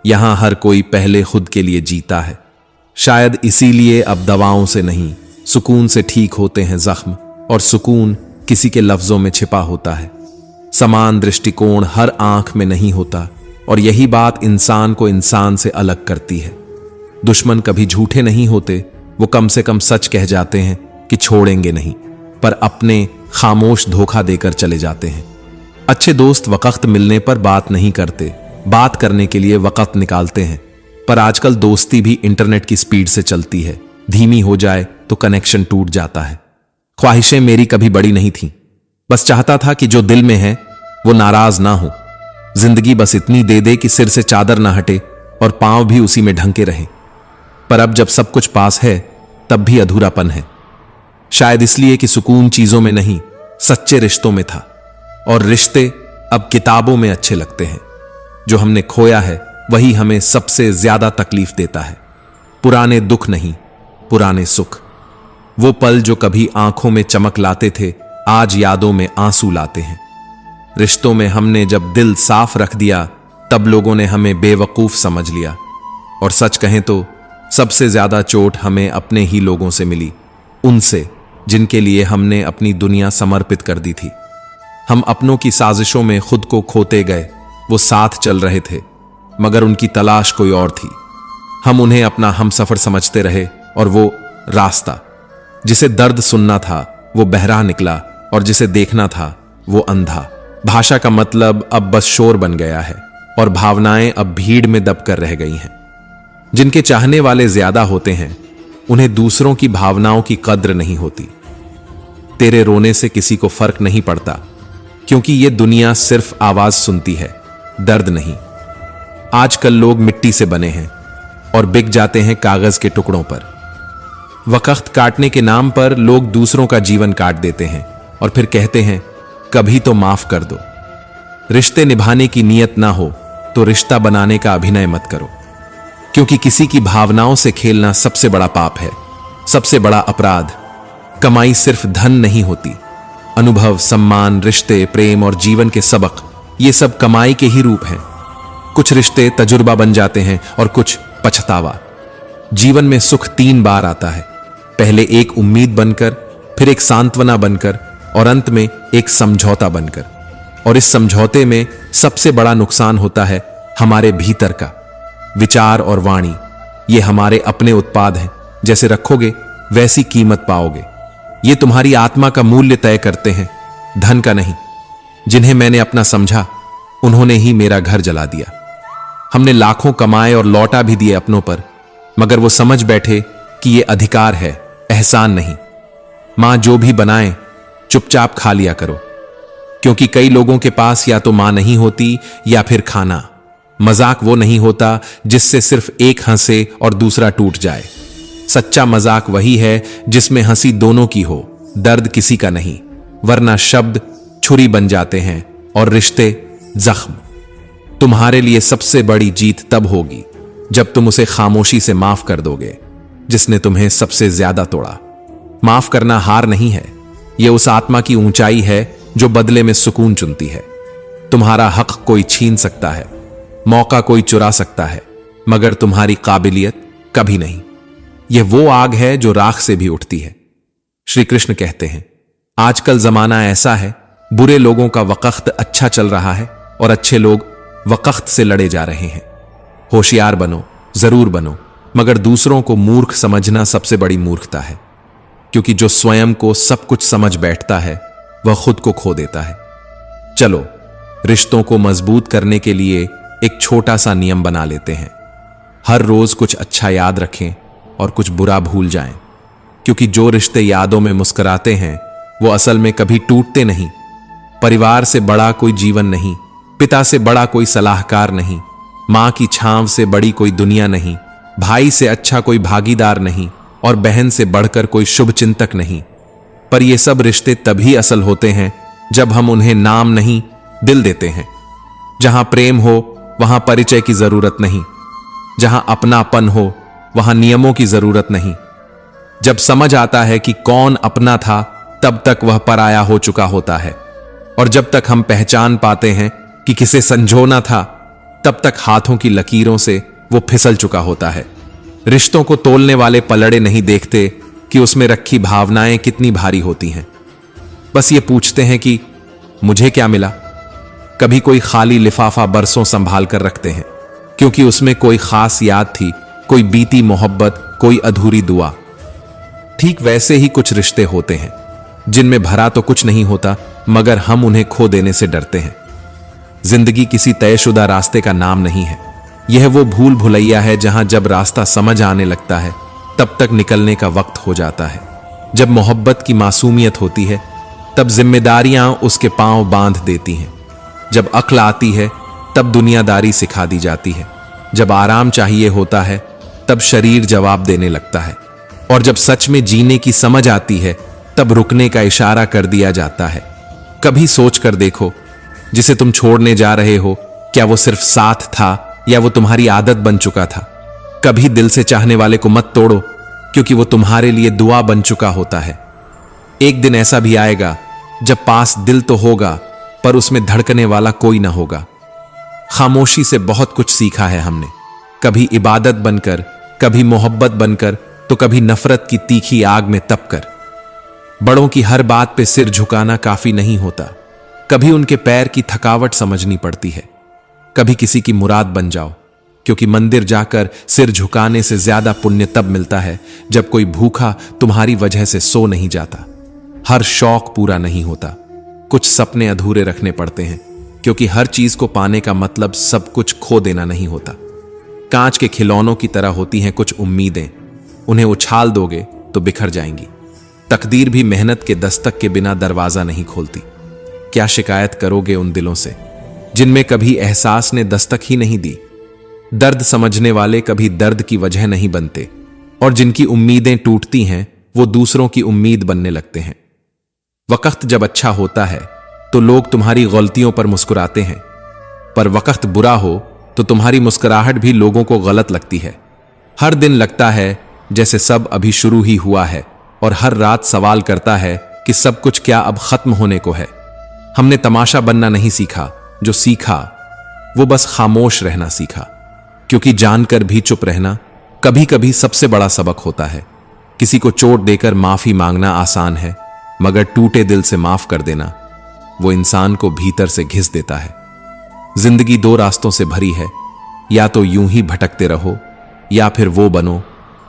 यहां हर कोई पहले खुद के लिए जीता है। शायद इसीलिए अब दवाओं से नहीं, सुकून से ठीक होते हैं जख्म, और सुकून किसी के लफ्जों में छिपा होता है। समान दृष्टिकोण हर आंख में नहीं होता, और यही बात इंसान को इंसान से अलग करती है। दुश्मन कभी झूठे नहीं होते, वो कम से कम सच कह जाते हैं कि छोड़ेंगे नहीं, पर अपने खामोश धोखा देकर चले जाते हैं। अच्छे दोस्त वक्त मिलने पर बात नहीं करते, बात करने के लिए वक्त निकालते हैं। पर आजकल दोस्ती भी इंटरनेट की स्पीड से चलती है, धीमी हो जाए तो कनेक्शन टूट जाता है। ख्वाहिशें मेरी कभी बड़ी नहीं थीं, बस चाहता था कि जो दिल में है वो नाराज ना हो। जिंदगी बस इतनी दे दे कि सिर से चादर ना हटे और पांव भी उसी में ढंके रहे। पर अब जब सब कुछ पास है तब भी अधूरापन है, शायद इसलिए कि सुकून चीजों में नहीं, सच्चे रिश्तों में था। और रिश्ते अब किताबों में अच्छे लगते हैं। जो हमने खोया है वही हमें सबसे ज्यादा तकलीफ देता है। पुराने दुख नहीं, पुराने सुख। वो पल जो कभी आंखों में चमक लाते थे, आज यादों में आंसू लाते हैं। रिश्तों में हमने जब दिल साफ रख दिया, तब लोगों ने हमें बेवकूफ समझ लिया। और सच कहें तो सबसे ज्यादा चोट हमें अपने ही लोगों से मिली, उनसे जिनके लिए हमने अपनी दुनिया समर्पित कर दी थी। हम अपनों की साजिशों में खुद को खोते गए। वो साथ चल रहे थे मगर उनकी तलाश कोई और थी। हम उन्हें अपना हमसफर समझते रहे और वो रास्ता जिसे दर्द सुनना था वो बहरा निकला और जिसे देखना था वो अंधा। भाषा का मतलब अब बस शोर बन गया है और भावनाएं अब भीड़ में दबकर रह गई हैं। जिनके चाहने वाले ज्यादा होते हैं उन्हें दूसरों की भावनाओं की कद्र नहीं होती। तेरे रोने से किसी को फर्क नहीं पड़ता, क्योंकि ये दुनिया सिर्फ आवाज सुनती है, दर्द नहीं। आजकल लोग मिट्टी से बने हैं और बिक जाते हैं कागज के टुकड़ों पर। वक्त काटने के नाम पर लोग दूसरों का जीवन काट देते हैं और फिर कहते हैं कभी तो माफ कर दो। रिश्ते निभाने की नीयत ना हो तो रिश्ता बनाने का अभिनय मत करो, क्योंकि किसी की भावनाओं से खेलना सबसे बड़ा पाप है, सबसे बड़ा अपराध। कमाई सिर्फ धन नहीं होती। अनुभव, सम्मान, रिश्ते, प्रेम और जीवन के सबक, ये सब कमाई के ही रूप हैं। कुछ रिश्ते तजुर्बा बन जाते हैं और कुछ पछतावा। जीवन में सुख 3 बार आता है, पहले एक उम्मीद बनकर, फिर एक सांत्वना बनकर और अंत में एक समझौता बनकर। और इस समझौते में सबसे बड़ा नुकसान होता है हमारे भीतर का। विचार और वाणी ये हमारे अपने उत्पाद हैं, जैसे रखोगे वैसी कीमत पाओगे। ये तुम्हारी आत्मा का मूल्य तय करते हैं, धन का नहीं। जिन्हें मैंने अपना समझा उन्होंने ही मेरा घर जला दिया। हमने लाखों कमाए और लौटा भी दिए अपनों पर, मगर वो समझ बैठे कि ये अधिकार है, एहसान नहीं। मां जो भी बनाए चुपचाप खा लिया करो, क्योंकि कई लोगों के पास या तो मां नहीं होती या फिर खाना। मजाक वो नहीं होता जिससे सिर्फ एक हंसे और दूसरा टूट जाए। सच्चा मजाक वही है जिसमें हंसी दोनों की हो, दर्द किसी का नहीं, वरना शब्द छुरी बन जाते हैं और रिश्ते जख्म। तुम्हारे लिए सबसे बड़ी जीत तब होगी जब तुम उसे खामोशी से माफ कर दोगे जिसने तुम्हें सबसे ज्यादा तोड़ा। माफ करना हार नहीं है, यह उस आत्मा की ऊंचाई है जो बदले में सुकून चुनती है। तुम्हारा हक कोई छीन सकता है, मौका कोई चुरा सकता है, मगर तुम्हारी काबिलियत कभी नहीं। यह वो आग है जो राख से भी उठती है। श्री कृष्ण कहते हैं, आजकल जमाना ऐसा है, बुरे लोगों का वक्त अच्छा चल रहा है और अच्छे लोग वक्त से लड़े जा रहे हैं। होशियार बनो, जरूर बनो, मगर दूसरों को मूर्ख समझना सबसे बड़ी मूर्खता है, क्योंकि जो स्वयं को सब कुछ समझ बैठता है वह खुद को खो देता है। चलो, रिश्तों को मजबूत करने के लिए एक छोटा सा नियम बना लेते हैं। हर रोज कुछ अच्छा याद रखें और कुछ बुरा भूल जाएं, क्योंकि जो रिश्ते यादों में मुस्कुराते हैं वो असल में कभी टूटते नहीं। परिवार से बड़ा कोई जीवन नहीं, पिता से बड़ा कोई सलाहकार नहीं, मां की छांव से बड़ी कोई दुनिया नहीं, भाई से अच्छा कोई भागीदार नहीं और बहन से बढ़कर कोई शुभ चिंतक नहीं। पर ये सब रिश्ते तभी असल होते हैं जब हम उन्हें नाम नहीं, दिल देते हैं। जहां प्रेम हो वहां परिचय की जरूरत नहीं, जहां अपनापन हो वहां नियमों की जरूरत नहीं। जब समझ आता है कि कौन अपना था तब तक वह पराया हो चुका होता है, और जब तक हम पहचान पाते हैं कि किसे संजोना था तब तक हाथों की लकीरों से वो फिसल चुका होता है। रिश्तों को तोलने वाले पलड़े नहीं देखते कि उसमें रखी भावनाएं कितनी भारी होती हैं। बस ये पूछते हैं कि मुझे क्या मिला। कभी कोई खाली लिफाफा बरसों संभाल कर रखते हैं, क्योंकि उसमें कोई खास याद थी, कोई बीती मोहब्बत, कोई अधूरी दुआ। ठीक वैसे ही कुछ रिश्ते होते हैं जिनमें भरा तो कुछ नहीं होता, मगर हम उन्हें खो देने से डरते हैं। जिंदगी किसी तयशुदा रास्ते का नाम नहीं है। यह वो भूल भुलैया है जहां जब रास्ता समझ आने लगता है तब तक निकलने का वक्त हो जाता है। जब मोहब्बत की मासूमियत होती है तब जिम्मेदारियां उसके पांव बांध देती हैं। जब अक्ल आती है तब दुनियादारी सिखा दी जाती है। जब आराम चाहिए होता है तब शरीर जवाब देने लगता है। और जब सच में जीने की समझ आती है तब रुकने का इशारा कर दिया जाता है। कभी सोच कर देखो, जिसे तुम छोड़ने जा रहे हो, क्या वो सिर्फ साथ था या वो तुम्हारी आदत बन चुका था? कभी दिल से चाहने वाले को मत तोड़ो, क्योंकि वो तुम्हारे लिए दुआ बन चुका होता है। एक दिन ऐसा भी आएगा जब पास दिल तो होगा पर उसमें धड़कने वाला कोई ना होगा। खामोशी से बहुत कुछ सीखा है हमने, कभी इबादत बनकर, कभी मोहब्बत बनकर, तो कभी नफरत की तीखी आग में तपकर। बड़ों की हर बात पे सिर झुकाना काफी नहीं होता, कभी उनके पैर की थकावट समझनी पड़ती है। कभी किसी की मुराद बन जाओ, क्योंकि मंदिर जाकर सिर झुकाने से ज्यादा पुण्य तब मिलता है जब कोई भूखा तुम्हारी वजह से सो नहीं जाता। हर शौक पूरा नहीं होता, कुछ सपने अधूरे रखने पड़ते हैं, क्योंकि हर चीज को पाने का मतलब सब कुछ खो देना नहीं होता। कांच के खिलौनों की तरह होती हैं कुछ उम्मीदें, उन्हें उछाल दोगे तो बिखर जाएंगी। तकदीर भी मेहनत के दस्तक के बिना दरवाजा नहीं खोलती। क्या शिकायत करोगे उन दिलों से जिनमें कभी एहसास ने दस्तक ही नहीं दी? दर्द समझने वाले कभी दर्द की वजह नहीं बनते, और जिनकी उम्मीदें टूटती हैं वो दूसरों की उम्मीद बनने लगते हैं। वक्त जब अच्छा होता है तो लोग तुम्हारी गलतियों पर मुस्कुराते हैं, पर वक्त बुरा हो तो तुम्हारी मुस्कुराहट भी लोगों को गलत लगती है। हर दिन लगता है जैसे सब अभी शुरू ही हुआ है, और हर रात सवाल करता है कि सब कुछ क्या अब खत्म होने को है। हमने तमाशा बनना नहीं सीखा, जो सीखा वो बस खामोश रहना सीखा, क्योंकि जानकर भी चुप रहना कभी कभी सबसे बड़ा सबक होता है। किसी को चोट देकर माफी मांगना आसान है, मगर टूटे दिल से माफ कर देना वो इंसान को भीतर से घिस देता है। जिंदगी दो रास्तों से भरी है, या तो यूं ही भटकते रहो, या फिर वो बनो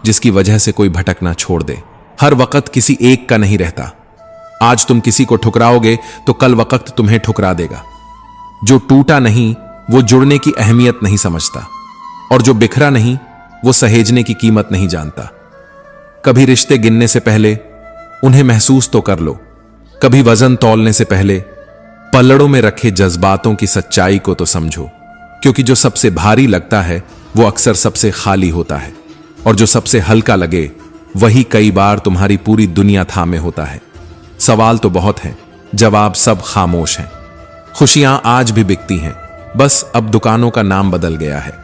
जिसकी वजह से कोई भटकना छोड़ दे। हर वक्त किसी एक का नहीं रहता। आज तुम किसी को ठुकराओगे तो कल वक्त तुम्हें ठुकरा देगा। जो टूटा नहीं वो जुड़ने की अहमियत नहीं समझता, और जो बिखरा नहीं वो सहेजने की कीमत नहीं जानता। कभी रिश्ते गिनने से पहले उन्हें महसूस तो कर लो, कभी वजन तौलने से पहले पल्लड़ों में रखे जज्बातों की सच्चाई को तो समझो, क्योंकि जो सबसे भारी लगता है वो अक्सर सबसे खाली होता है, और जो सबसे हल्का लगे वही कई बार तुम्हारी पूरी दुनिया थामे होता है। सवाल तो बहुत हैं, जवाब सब खामोश हैं। खुशियां आज भी बिकती हैं, बस अब दुकानों का नाम बदल गया है।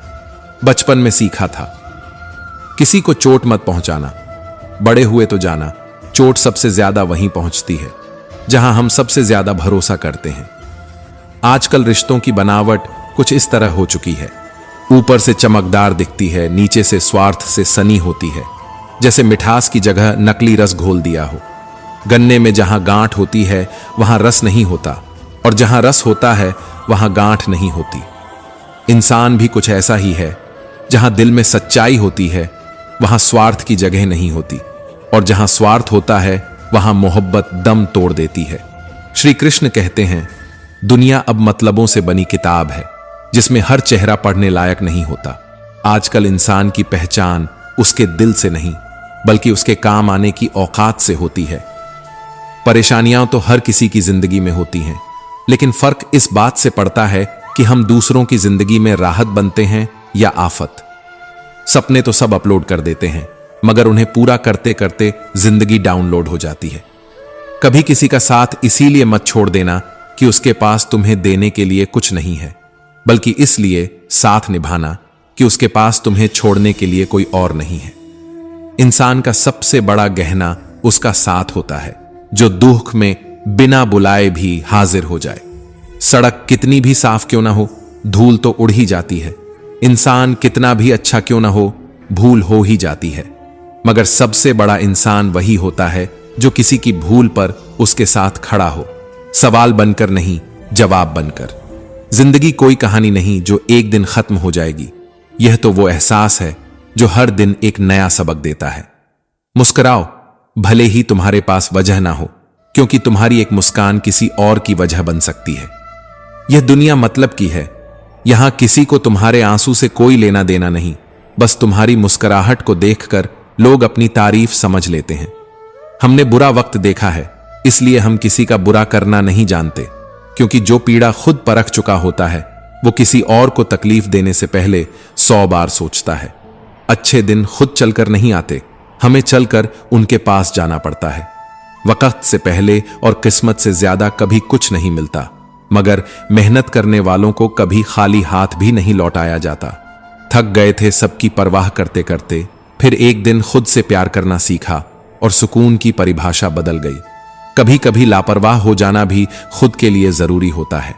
बचपन में सीखा था किसी को चोट मत पहुंचाना, बड़े हुए तो जाना चोट सबसे ज्यादा वहीं पहुंचती है जहां हम सबसे ज्यादा भरोसा करते हैं। आजकल रिश्तों की बनावट कुछ इस तरह हो चुकी है, ऊपर से चमकदार दिखती है, नीचे से स्वार्थ से सनी होती है, जैसे मिठास की जगह नकली रस घोल दिया हो। गन्ने में जहां गांठ होती है वहां रस नहीं होता, और जहां रस होता है वहां गांठ नहीं होती। इंसान भी कुछ ऐसा ही है, जहां दिल में सच्चाई होती है वहां स्वार्थ की जगह नहीं होती, और जहां स्वार्थ होता है वहां मोहब्बत दम तोड़ देती है। श्री कृष्ण कहते हैं, दुनिया अब मतलबों से बनी किताब है जिसमें हर चेहरा पढ़ने लायक नहीं होता। आजकल इंसान की पहचान उसके दिल से नहीं बल्कि उसके काम आने की औकात से होती है। परेशानियां तो हर किसी की जिंदगी में होती हैं, लेकिन फर्क इस बात से पड़ता है कि हम दूसरों की जिंदगी में राहत बनते हैं या आफत। सपने तो सब अपलोड कर देते हैं, मगर उन्हें पूरा करते करते जिंदगी डाउनलोड हो जाती है। कभी किसी का साथ इसीलिए मत छोड़ देना कि उसके पास तुम्हें देने के लिए कुछ नहीं है, बल्कि इसलिए साथ निभाना कि उसके पास तुम्हें छोड़ने के लिए कोई और नहीं है। इंसान का सबसे बड़ा गहना उसका साथ होता है, जो दुख में बिना बुलाए भी हाजिर हो जाए। सड़क कितनी भी साफ क्यों ना हो, धूल तो उड़ ही जाती है। इंसान कितना भी अच्छा क्यों ना हो, भूल हो ही जाती है। मगर सबसे बड़ा इंसान वही होता है जो किसी की भूल पर उसके साथ खड़ा हो, सवाल बनकर नहीं, जवाब बनकर। जिंदगी कोई कहानी नहीं जो एक दिन खत्म हो जाएगी। यह तो वो एहसास है जो हर दिन एक नया सबक देता है। मुस्कुराओ, भले ही तुम्हारे पास वजह ना हो, क्योंकि तुम्हारी एक मुस्कान किसी और की वजह बन सकती है। यह दुनिया मतलब की है। यहां किसी को तुम्हारे आंसू से कोई लेना देना नहीं। बस तुम्हारी मुस्कुराहट को देखकर लोग अपनी तारीफ समझ लेते हैं। हमने बुरा वक्त देखा है, इसलिए हम किसी का बुरा करना नहीं जानते, क्योंकि जो पीड़ा खुद परख चुका होता है वो किसी और को तकलीफ देने से पहले 100 बार सोचता है। अच्छे दिन खुद चलकर नहीं आते, हमें चलकर उनके पास जाना पड़ता है। वक्त से पहले और किस्मत से ज्यादा कभी कुछ नहीं मिलता, मगर मेहनत करने वालों को कभी खाली हाथ भी नहीं लौटाया जाता। थक गए थे सबकी परवाह करते करते, फिर एक दिन खुद से प्यार करना सीखा और सुकून की परिभाषा बदल गई। कभी कभी लापरवाह हो जाना भी खुद के लिए जरूरी होता है,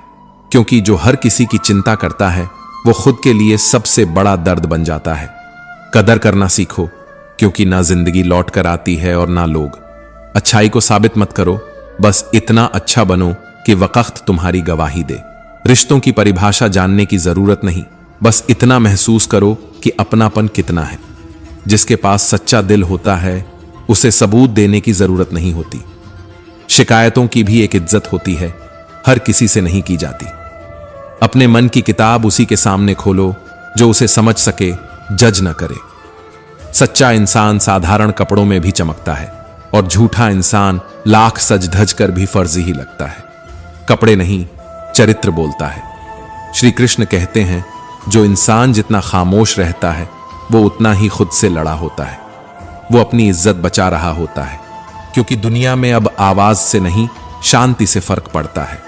क्योंकि जो हर किसी की चिंता करता है वो खुद के लिए सबसे बड़ा दर्द बन जाता है। कदर करना सीखो, क्योंकि ना जिंदगी लौट कर आती है और ना लोग। अच्छाई को साबित मत करो, बस इतना अच्छा बनो कि वक्त तुम्हारी गवाही दे। रिश्तों की परिभाषा जानने की जरूरत नहीं, बस इतना महसूस करो कि अपनापन कितना है। जिसके पास सच्चा दिल होता है उसे सबूत देने की जरूरत नहीं होती। शिकायतों की भी एक इज्जत होती है, हर किसी से नहीं की जाती। अपने मन की किताब उसी के सामने खोलो जो उसे समझ सके, जज न करे। सच्चा इंसान साधारण कपड़ों में भी चमकता है और झूठा इंसान लाख सज धज कर भी फर्जी ही लगता है। कपड़े नहीं, चरित्र बोलता है। श्री कृष्ण कहते हैं, जो इंसान जितना खामोश रहता है वो उतना ही खुद से लड़ा होता है। वो अपनी इज्जत बचा रहा होता है, क्योंकि दुनिया में अब आवाज से नहीं शांति से फर्क पड़ता है।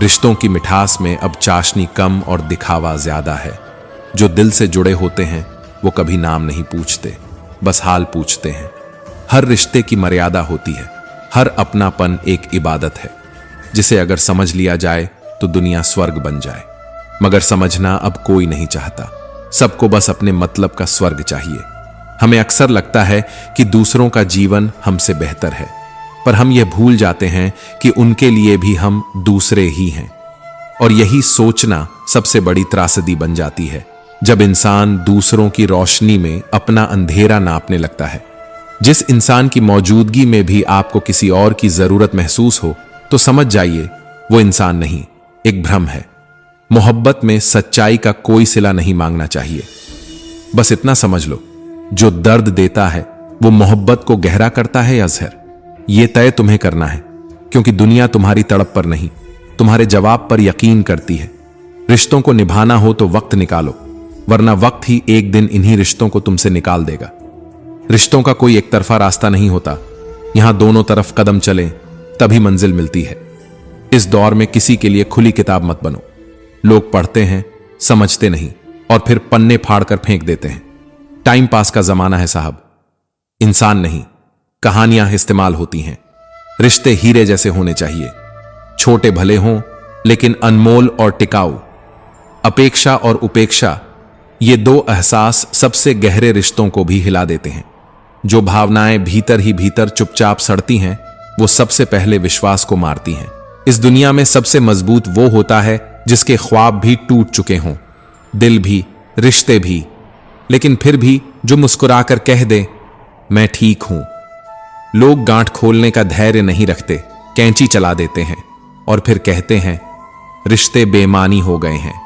रिश्तों की मिठास में अब चाशनी कम और दिखावा ज्यादा है। जो दिल से जुड़े होते हैं वो कभी नाम नहीं पूछते, बस हाल पूछते हैं। हर रिश्ते की मर्यादा होती है, हर अपनापन एक इबादत है, जिसे अगर समझ लिया जाए तो दुनिया स्वर्ग बन जाए। मगर समझना अब कोई नहीं चाहता, सबको बस अपने मतलब का स्वर्ग चाहिए। हमें अक्सर लगता है कि दूसरों का जीवन हमसे बेहतर है, पर हम यह भूल जाते हैं कि उनके लिए भी हम दूसरे ही हैं। और यही सोचना सबसे बड़ी त्रासदी बन जाती है, जब इंसान दूसरों की रोशनी में अपना अंधेरा नापने लगता है। जिस इंसान की मौजूदगी में भी आपको किसी और की जरूरत महसूस हो तो समझ जाइए वो इंसान नहीं, एक भ्रम है। मोहब्बत में सच्चाई का कोई सिला नहीं मांगना चाहिए। बस इतना समझ लो, जो दर्द देता है वो मोहब्बत को गहरा करता है या जहर, ये तय तुम्हें करना है। क्योंकि दुनिया तुम्हारी तड़प पर नहीं, तुम्हारे जवाब पर यकीन करती है। रिश्तों को निभाना हो तो वक्त निकालो, वरना वक्त ही एक दिन इन्हीं रिश्तों को तुमसे निकाल देगा। रिश्तों का कोई एक तरफा रास्ता नहीं होता, यहां दोनों तरफ कदम चलें तभी मंजिल मिलती है। इस दौर में किसी के लिए खुली किताब मत बनो। लोग पढ़ते हैं, समझते नहीं और फिर पन्ने फाड़कर फेंक देते हैं। टाइम पास का जमाना है साहब, इंसान नहीं कहानियां इस्तेमाल होती हैं। रिश्ते हीरे जैसे होने चाहिए, छोटे भले हों लेकिन अनमोल और टिकाऊ। अपेक्षा और उपेक्षा, ये दो एहसास सबसे गहरे रिश्तों को भी हिला देते हैं। जो भावनाएं भीतर ही भीतर चुपचाप सड़ती हैं वो सबसे पहले विश्वास को मारती हैं। इस दुनिया में सबसे मजबूत वो होता है जिसके ख्वाब भी टूट चुके हों, दिल भी, रिश्ते भी, लेकिन फिर भी जो मुस्कुराकर कह दे मैं ठीक हूं। लोग गांठ खोलने का धैर्य नहीं रखते, कैंची चला देते हैं और फिर कहते हैं रिश्ते बेमानी हो गए हैं।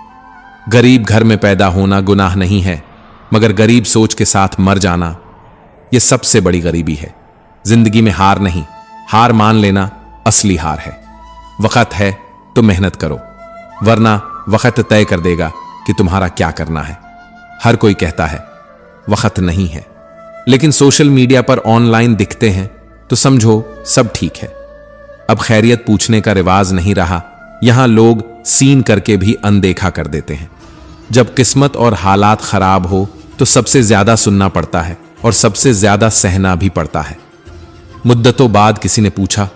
गरीब घर में पैदा होना गुनाह नहीं है, मगर गरीब सोच के साथ मर जाना यह सबसे बड़ी गरीबी है। जिंदगी में हार नहीं, हार मान लेना असली हार है। वक्त है तो मेहनत करो, वरना वक्त तय कर देगा कि तुम्हारा क्या करना है। हर कोई कहता है वक्त नहीं है, लेकिन सोशल मीडिया पर ऑनलाइन दिखते हैं तो समझो सब ठीक है। अब खैरियत पूछने का रिवाज नहीं रहा, यहां लोग सीन करके भी अनदेखा कर देते हैं। जब किस्मत और हालात खराब हो तो सबसे ज्यादा सुनना पड़ता है और सबसे ज्यादा सहना भी पड़ता है। मुद्दतों बाद किसी ने पूछा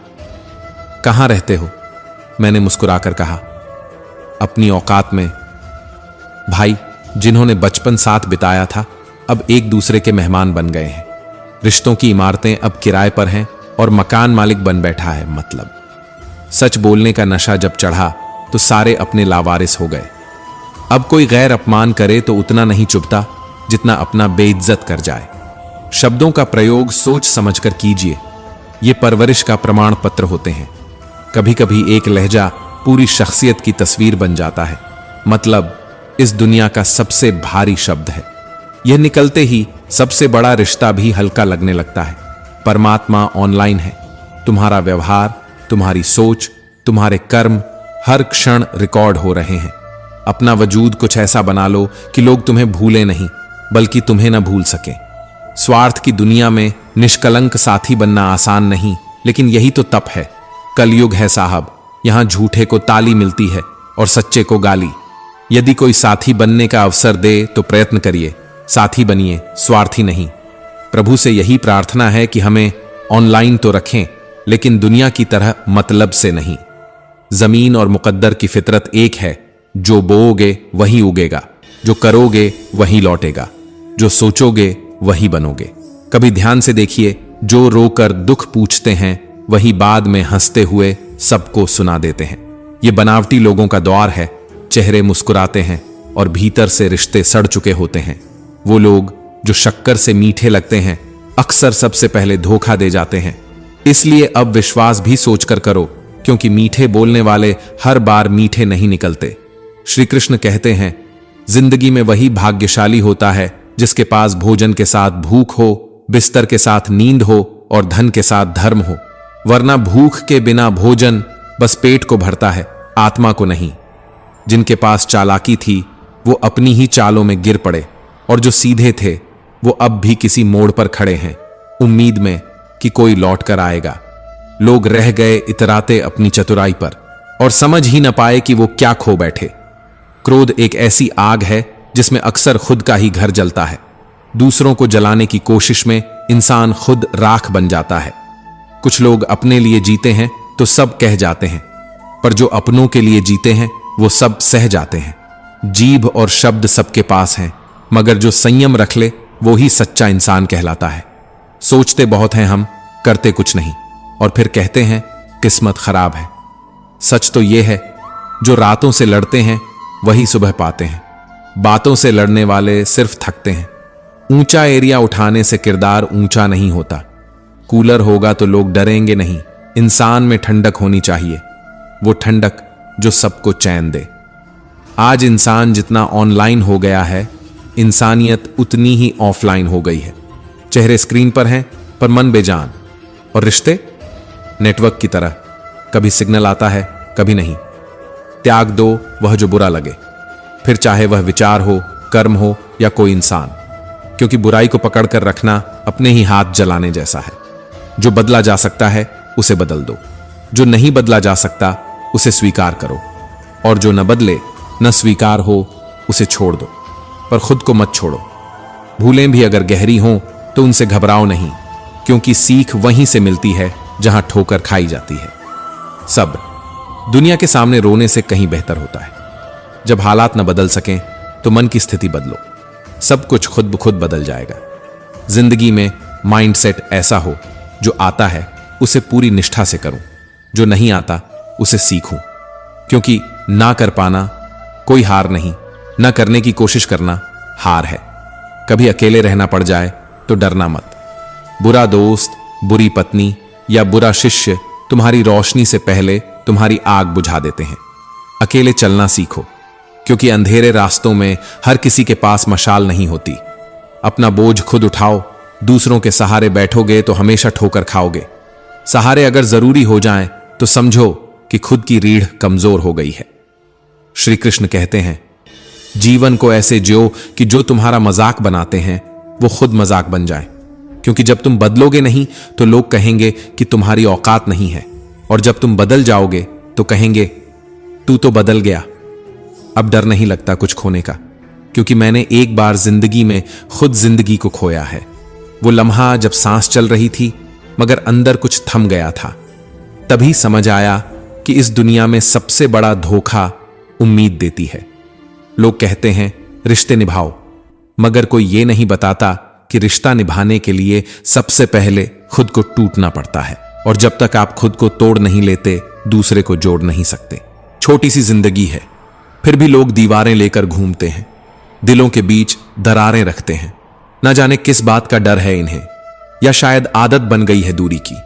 कहां रहते हो? मैंने मुस्कुराकर कहा अपनी औकात में। भाई, जिन्होंने बचपन साथ बिताया था अब एक दूसरे के मेहमान बन गए हैं। रिश्तों की इमारतें अब किराए पर हैं और मकान मालिक बन बैठा है मतलब। सच बोलने का नशा जब चढ़ा तो सारे अपने लावारिस हो गए। अब कोई गैर अपमान करे तो उतना नहीं चुभता जितना अपना बेइज्जत कर जाए। शब्दों का प्रयोग सोच समझकर कीजिए, ये परवरिश का प्रमाण पत्र होते हैं। कभी कभी एक लहजा पूरी शख्सियत की तस्वीर बन जाता है। मतलब इस दुनिया का सबसे भारी शब्द है। यह निकलते ही सबसे बड़ा रिश्ता भी हल्का लगने लगता है। परमात्मा ऑनलाइन है। तुम्हारा व्यवहार, तुम्हारी सोच, तुम्हारे कर्म हर क्षण रिकॉर्ड हो रहे हैं। अपना वजूद कुछ ऐसा बना लो कि लोग तुम्हें भूले नहीं बल्कि तुम्हें न भूल सके। स्वार्थ की दुनिया में निष्कलंक साथी बनना आसान नहीं, लेकिन यही तो तप है। कलयुग है साहब, यहां झूठे को ताली मिलती है और सच्चे को गाली। यदि कोई साथी बनने का अवसर दे तो प्रयत्न करिए, साथी बनिए, स्वार्थी नहीं। प्रभु से यही प्रार्थना है कि हमें ऑनलाइन तो रखें, लेकिन दुनिया की तरह मतलब से नहीं। जमीन और मुकद्दर की फितरत एक है, जो बोओगे वही उगेगा, जो करोगे वही लौटेगा, जो सोचोगे वही बनोगे। कभी ध्यान से देखिए, जो रोकर दुख पूछते हैं वही बाद में हंसते हुए सबको सुना देते हैं। ये बनावटी लोगों का दौर है। चेहरे मुस्कुराते हैं और भीतर से रिश्ते सड़ चुके होते हैं। वो लोग जो शक्कर से मीठे लगते हैं अक्सर सबसे पहले धोखा दे जाते हैं। इसलिए अब विश्वास भी सोचकर करो, क्योंकि मीठे बोलने वाले हर बार मीठे नहीं निकलते। श्री कृष्ण कहते हैं, जिंदगी में वही भाग्यशाली होता है जिसके पास भोजन के साथ भूख हो, बिस्तर के साथ नींद हो और धन के साथ धर्म हो। वरना भूख के बिना भोजन बस पेट को भरता है, आत्मा को नहीं। जिनके पास चालाकी थी वो अपनी ही चालों में गिर पड़े, और जो सीधे थे वो अब भी किसी मोड़ पर खड़े हैं, उम्मीद में कि कोई लौट कर आएगा। लोग रह गए इतराते अपनी चतुराई पर और समझ ही न पाए कि वो क्या खो बैठे। क्रोध एक ऐसी आग है जिसमें अक्सर खुद का ही घर जलता है। दूसरों को जलाने की कोशिश में इंसान खुद राख बन जाता है। कुछ लोग अपने लिए जीते हैं तो सब कह जाते हैं, पर जो अपनों के लिए जीते हैं वो सब सह जाते हैं। जीभ और शब्द सबके पास हैं, मगर जो संयम रख ले वो ही सच्चा इंसान कहलाता है। सोचते बहुत हैं हम, करते कुछ नहीं, और फिर कहते हैं किस्मत खराब है। सच तो ये है, जो रातों से लड़ते हैं वही सुबह पाते हैं। बातों से लड़ने वाले सिर्फ थकते हैं। ऊंचा एरिया उठाने से किरदार ऊंचा नहीं होता। कूलर होगा तो लोग डरेंगे नहीं। इंसान में ठंडक होनी चाहिए, वो ठंडक जो सबको चैन दे। आज इंसान जितना ऑनलाइन हो गया है, इंसानियत उतनी ही ऑफलाइन हो गई है। चेहरे स्क्रीन पर हैं पर मन बेजान, और रिश्ते नेटवर्क की तरह, कभी सिग्नल आता है कभी नहीं। त्याग दो वह जो बुरा लगे, फिर चाहे वह विचार हो, कर्म हो या कोई इंसान, क्योंकि बुराई को पकड़कर रखना अपने ही हाथ जलाने जैसा है। जो बदला जा सकता है उसे बदल दो, जो नहीं बदला जा सकता उसे स्वीकार करो, और जो न बदले न स्वीकार हो उसे छोड़ दो, पर खुद को मत छोड़ो। भूलें भी अगर गहरी हों तो उनसे घबराओ नहीं, क्योंकि सीख वहीं से मिलती है जहां ठोकर खाई जाती है। सब्र दुनिया के सामने रोने से कहीं बेहतर होता है। जब हालात न बदल सकें तो मन की स्थिति बदलो, सब कुछ खुद ब खुद बदल जाएगा। जिंदगी में माइंडसेट ऐसा हो, जो आता है उसे पूरी निष्ठा से करूं, जो नहीं आता उसे सीखूं, क्योंकि ना कर पाना कोई हार नहीं, ना करने की कोशिश करना हार है। कभी अकेले रहना पड़ जाए तो डरना मत। बुरा दोस्त, बुरी पत्नी या बुरा शिष्य तुम्हारी रोशनी से पहले तुम्हारी आग बुझा देते हैं। अकेले चलना सीखो, क्योंकि अंधेरे रास्तों में हर किसी के पास मशाल नहीं होती। अपना बोझ खुद उठाओ, दूसरों के सहारे बैठोगे तो हमेशा ठोकर खाओगे। सहारे अगर जरूरी हो जाएं तो समझो कि खुद की रीढ़ कमजोर हो गई है। श्री कृष्ण कहते हैं, जीवन को ऐसे जियो कि जो तुम्हारा मजाक बनाते हैं वो खुद मजाक बन जाए, क्योंकि जब तुम बदलोगे नहीं तो लोग कहेंगे कि तुम्हारी औकात नहीं है, और जब तुम बदल जाओगे तो कहेंगे तू तो बदल गया। अब डर नहीं लगता कुछ खोने का, क्योंकि मैंने एक बार जिंदगी में खुद जिंदगी को खोया है। वो लम्हा जब सांस चल रही थी मगर अंदर कुछ थम गया था। तभी समझ आया कि इस दुनिया में सबसे बड़ा धोखा उम्मीद देती है। लोग कहते हैं रिश्ते निभाओ, मगर कोई ये नहीं बताता कि रिश्ता निभाने के लिए सबसे पहले खुद को टूटना पड़ता है, और जब तक आप खुद को तोड़ नहीं लेते दूसरे को जोड़ नहीं सकते। छोटी सी जिंदगी है, फिर भी लोग दीवारें लेकर घूमते हैं, दिलों के बीच दरारें रखते हैं। ना जाने किस बात का डर है इन्हें, या शायद आदत बन गई है दूरी की।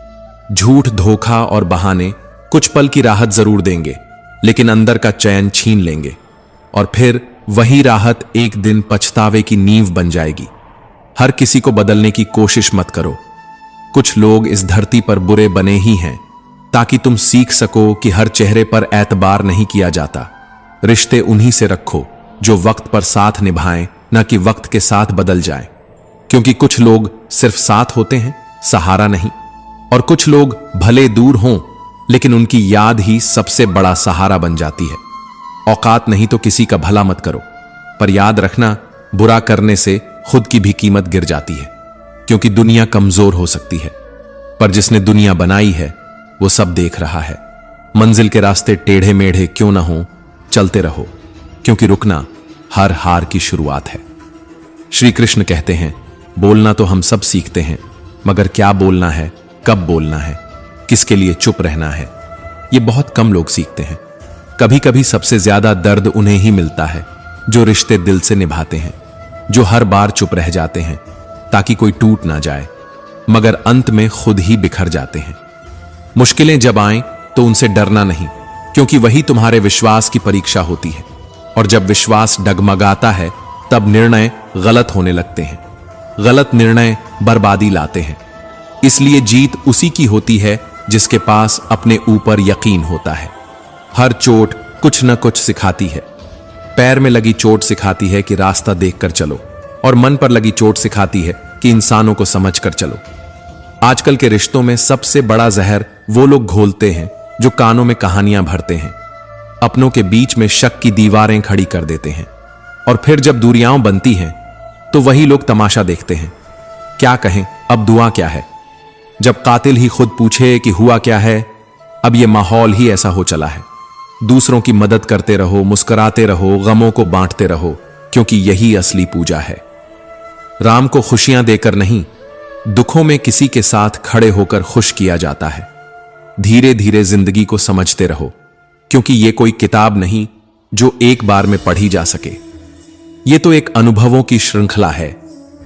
झूठ, धोखा और बहाने कुछ पल की राहत जरूर देंगे, लेकिन अंदर का चैन छीन लेंगे, और फिर वही राहत एक दिन पछतावे की नींव बन जाएगी। हर किसी को बदलने की कोशिश मत करो। कुछ लोग इस धरती पर बुरे बने ही हैं ताकि तुम सीख सको कि हर चेहरे पर एतबार नहीं किया जाता। रिश्ते उन्हीं से रखो जो वक्त पर साथ निभाएं, न कि वक्त के साथ बदल जाएं। क्योंकि कुछ लोग सिर्फ साथ होते हैं, सहारा नहीं, और कुछ लोग भले दूर हों लेकिन उनकी याद ही सबसे बड़ा सहारा बन जाती है। औकात नहीं तो किसी का भला मत करो, पर याद रखना, बुरा करने से खुद की भी कीमत गिर जाती है। क्योंकि दुनिया कमजोर हो सकती है, पर जिसने दुनिया बनाई है वो सब देख रहा है। मंजिल के रास्ते टेढ़े मेढ़े क्यों ना हो, चलते रहो, क्योंकि रुकना हर हार की शुरुआत है। श्री कृष्ण कहते हैं, बोलना तो हम सब सीखते हैं, मगर क्या बोलना है, कब बोलना है, किसके लिए चुप रहना है, ये बहुत कम लोग सीखते हैं। कभी कभी सबसे ज्यादा दर्द उन्हें ही मिलता है जो रिश्ते दिल से निभाते हैं, जो हर बार चुप रह जाते हैं ताकि कोई टूट ना जाए, मगर अंत में खुद ही बिखर जाते हैं। मुश्किलें जब आएं तो उनसे डरना नहीं, क्योंकि वही तुम्हारे विश्वास की परीक्षा होती है, और जब विश्वास डगमगाता है तब निर्णय गलत होने लगते हैं। गलत निर्णय बर्बादी लाते हैं। इसलिए जीत उसी की होती है जिसके पास अपने ऊपर यकीन होता है। हर चोट कुछ न कुछ सिखाती है। पैर में लगी चोट सिखाती है कि रास्ता देखकर चलो, और मन पर लगी चोट सिखाती है कि इंसानों को समझकर चलो। आजकल के रिश्तों में सबसे बड़ा जहर वो लोग घोलते हैं जो कानों में कहानियां भरते हैं, अपनों के बीच में शक की दीवारें खड़ी कर देते हैं, और फिर जब दूरियां बनती हैं तो वही लोग तमाशा देखते हैं। क्या कहें, अब दुआ क्या है, जब कातिल ही खुद पूछे कि हुआ क्या है। अब यह माहौल ही ऐसा हो चला है। दूसरों की मदद करते रहो, मुस्कुराते रहो, गमों को बांटते रहो, क्योंकि यही असली पूजा है। राम को खुशियां देकर नहीं, दुखों में किसी के साथ खड़े होकर खुश किया जाता है। धीरे धीरे जिंदगी को समझते रहो, क्योंकि यह कोई किताब नहीं जो एक बार में पढ़ी जा सके। यह तो एक अनुभवों की श्रृंखला है,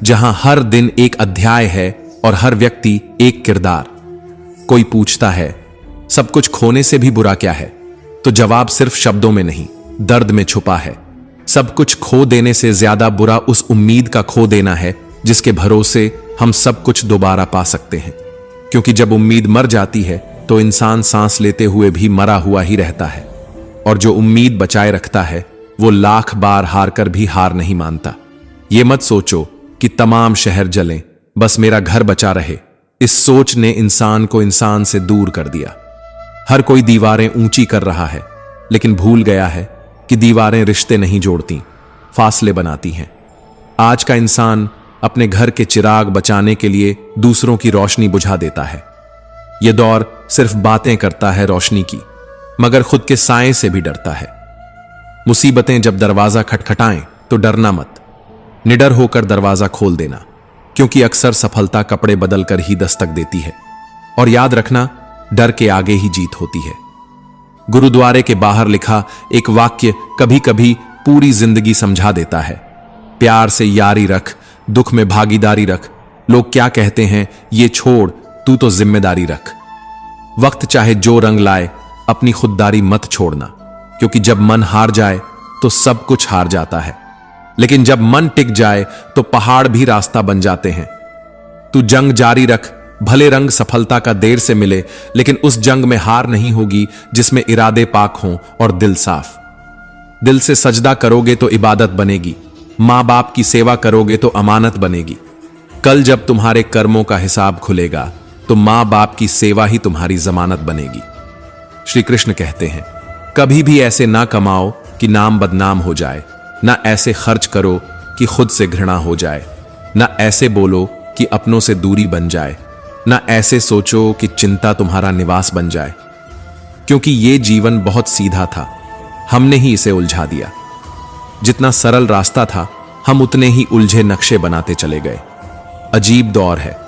जहां हर दिन एक अध्याय है और हर व्यक्ति एक किरदार। कोई पूछता है, सब कुछ खोने से भी बुरा क्या है, तो जवाब सिर्फ शब्दों में नहीं, दर्द में छुपा है। सब कुछ खो देने से ज्यादा बुरा उस उम्मीद का खो देना है जिसके भरोसे हम सब कुछ दोबारा पा सकते हैं। क्योंकि जब उम्मीद मर जाती है तो इंसान सांस लेते हुए भी मरा हुआ ही रहता है, और जो उम्मीद बचाए रखता है वो लाख बार हार कर भी हार नहीं मानता। ये मत सोचो कि तमाम शहर जलें, बस मेरा घर बचा रहे। इस सोच ने इंसान को इंसान से दूर कर दिया। हर कोई दीवारें ऊंची कर रहा है, लेकिन भूल गया है कि दीवारें रिश्ते नहीं जोड़ती, फासले बनाती हैं। आज का इंसान अपने घर के चिराग बचाने के लिए दूसरों की रोशनी बुझा देता है। यह दौर सिर्फ बातें करता है रोशनी की, मगर खुद के साए से भी डरता है। मुसीबतें जब दरवाजा खटखटाएं तो डरना मत, निडर होकर दरवाजा खोल देना, क्योंकि अक्सर सफलता कपड़े बदलकर ही दस्तक देती है। और याद रखना, डर के आगे ही जीत होती है। गुरुद्वारे के बाहर लिखा एक वाक्य कभी कभी पूरी जिंदगी समझा देता है। प्यार से यारी रख, दुख में भागीदारी रख, लोग क्या कहते हैं ये छोड़, तू तो जिम्मेदारी रख। वक्त चाहे जो रंग लाए, अपनी खुददारी मत छोड़ना, क्योंकि जब मन हार जाए तो सब कुछ हार जाता है, लेकिन जब मन टिक जाए तो पहाड़ भी रास्ता बन जाते हैं। तू जंग जारी रख, भले रंग सफलता का देर से मिले, लेकिन उस जंग में हार नहीं होगी जिसमें इरादे पाक हों और दिल साफ। दिल से सजदा करोगे तो इबादत बनेगी, मां बाप की सेवा करोगे तो अमानत बनेगी। कल जब तुम्हारे कर्मों का हिसाब खुलेगा तो मां बाप की सेवा ही तुम्हारी जमानत बनेगी। श्री कृष्ण कहते हैं, कभी भी ऐसे ना कमाओ कि नाम बदनाम हो जाए, ना ऐसे खर्च करो कि खुद से घृणा हो जाए, ना ऐसे बोलो कि अपनों से दूरी बन जाए, ना ऐसे सोचो कि चिंता तुम्हारा निवास बन जाए। क्योंकि ये जीवन बहुत सीधा था, हमने ही इसे उलझा दिया। जितना सरल रास्ता था, हम उतने ही उलझे नक्शे बनाते चले गए। अजीब दौर है।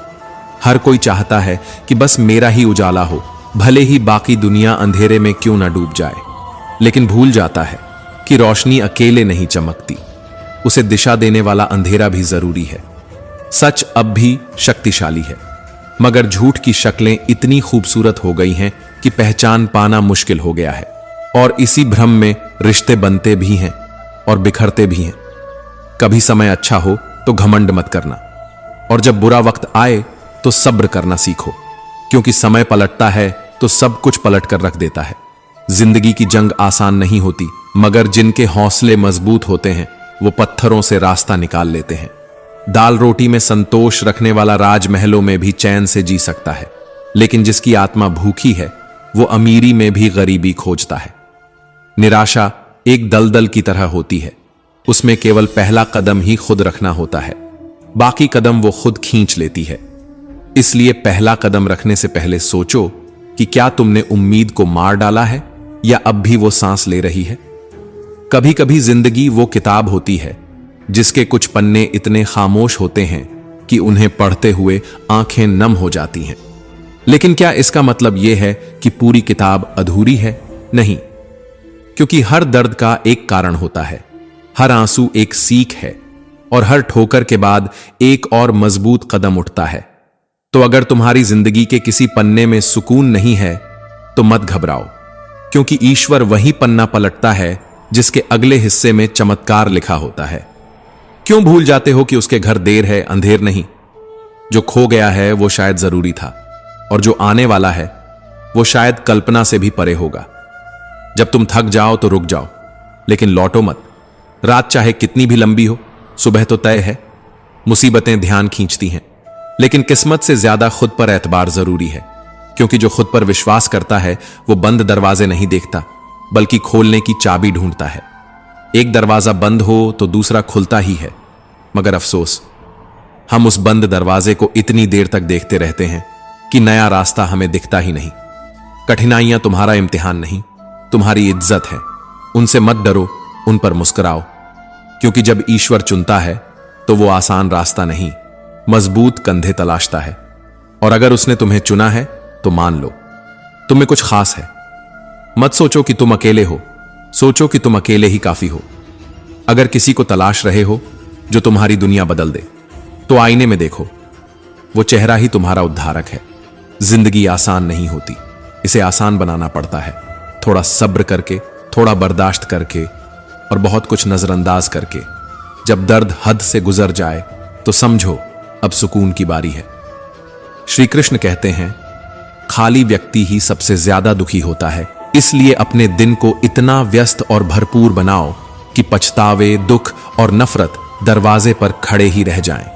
हर कोई चाहता है कि बस मेरा ही उजाला हो, भले ही बाकी दुनिया अंधेरे में क्यों ना डूब जाए। लेकिन भूल जाता है कि रोशनी अकेले नहीं चमकती, उसे दिशा देने वाला अंधेरा भी जरूरी है। सच अब भी शक्तिशाली है, मगर झूठ की शक्लें इतनी खूबसूरत हो गई हैं कि पहचान पाना मुश्किल हो गया है। और इसी भ्रम में रिश्ते बनते भी हैं और बिखरते भी हैं। कभी समय अच्छा हो तो घमंड मत करना, और जब बुरा वक्त आए तो सब्र करना सीखो, क्योंकि समय पलटता है तो सब कुछ पलट कर रख देता है। जिंदगी की जंग आसान नहीं होती, मगर जिनके हौसले मजबूत होते हैं वो पत्थरों से रास्ता निकाल लेते हैं। दाल रोटी में संतोष रखने वाला राजमहलों में भी चैन से जी सकता है, लेकिन जिसकी आत्मा भूखी है वो अमीरी में भी गरीबी खोजता है। निराशा एक दलदल की तरह होती है, उसमें केवल पहला कदम ही खुद रखना होता है, बाकी कदम वो खुद खींच लेती है। इसलिए पहला कदम रखने से पहले सोचो कि क्या तुमने उम्मीद को मार डाला है या अब भी वो सांस ले रही है। कभी कभी जिंदगी वो किताब होती है जिसके कुछ पन्ने इतने खामोश होते हैं कि उन्हें पढ़ते हुए आंखें नम हो जाती हैं। लेकिन क्या इसका मतलब यह है कि पूरी किताब अधूरी है? नहीं, क्योंकि हर दर्द का एक कारण होता है, हर आंसू एक सीख है, और हर ठोकर के बाद एक और मजबूत कदम उठता है। तो अगर तुम्हारी जिंदगी के किसी पन्ने में सुकून नहीं है तो मत घबराओ, क्योंकि ईश्वर वही पन्ना पलटता है जिसके अगले हिस्से में चमत्कार लिखा होता है। क्यों भूल जाते हो कि उसके घर देर है, अंधेर नहीं? जो खो गया है वो शायद जरूरी था, और जो आने वाला है वो शायद कल्पना से भी परे होगा। जब तुम थक जाओ तो रुक जाओ, लेकिन लौटो मत। रात चाहे कितनी भी लंबी हो, सुबह तो तय है। मुसीबतें ध्यान खींचती हैं, लेकिन किस्मत से ज्यादा खुद पर एतबार जरूरी है, क्योंकि जो खुद पर विश्वास करता है वो बंद दरवाजे नहीं देखता, बल्कि खोलने की चाबी ढूंढता है। एक दरवाजा बंद हो तो दूसरा खुलता ही है, मगर अफसोस हम उस बंद दरवाजे को इतनी देर तक देखते रहते हैं कि नया रास्ता हमें दिखता ही नहीं। कठिनाइयां तुम्हारा इम्तिहान नहीं, तुम्हारी इज्जत है। उनसे मत डरो, उन पर मुस्कुराओ, क्योंकि जब ईश्वर चुनता है तो वो आसान रास्ता नहीं, मजबूत कंधे तलाशता है। और अगर उसने तुम्हें चुना है तो मान लो तुम में कुछ खास है। मत सोचो कि तुम अकेले हो, सोचो कि तुम अकेले ही काफी हो। अगर किसी को तलाश रहे हो जो तुम्हारी दुनिया बदल दे, तो आईने में देखो, वो चेहरा ही तुम्हारा उद्धारक है। जिंदगी आसान नहीं होती, इसे आसान बनाना पड़ता है, थोड़ा सब्र करके, थोड़ा बर्दाश्त करके, और बहुत कुछ नजरअंदाज करके। जब दर्द हद से गुजर जाए तो समझो अब सुकून की बारी है। श्री कृष्ण कहते हैं, खाली व्यक्ति ही सबसे ज्यादा दुखी होता है, इसलिए अपने दिन को इतना व्यस्त और भरपूर बनाओ कि पछतावे, दुख और नफरत दरवाजे पर खड़े ही रह जाएं।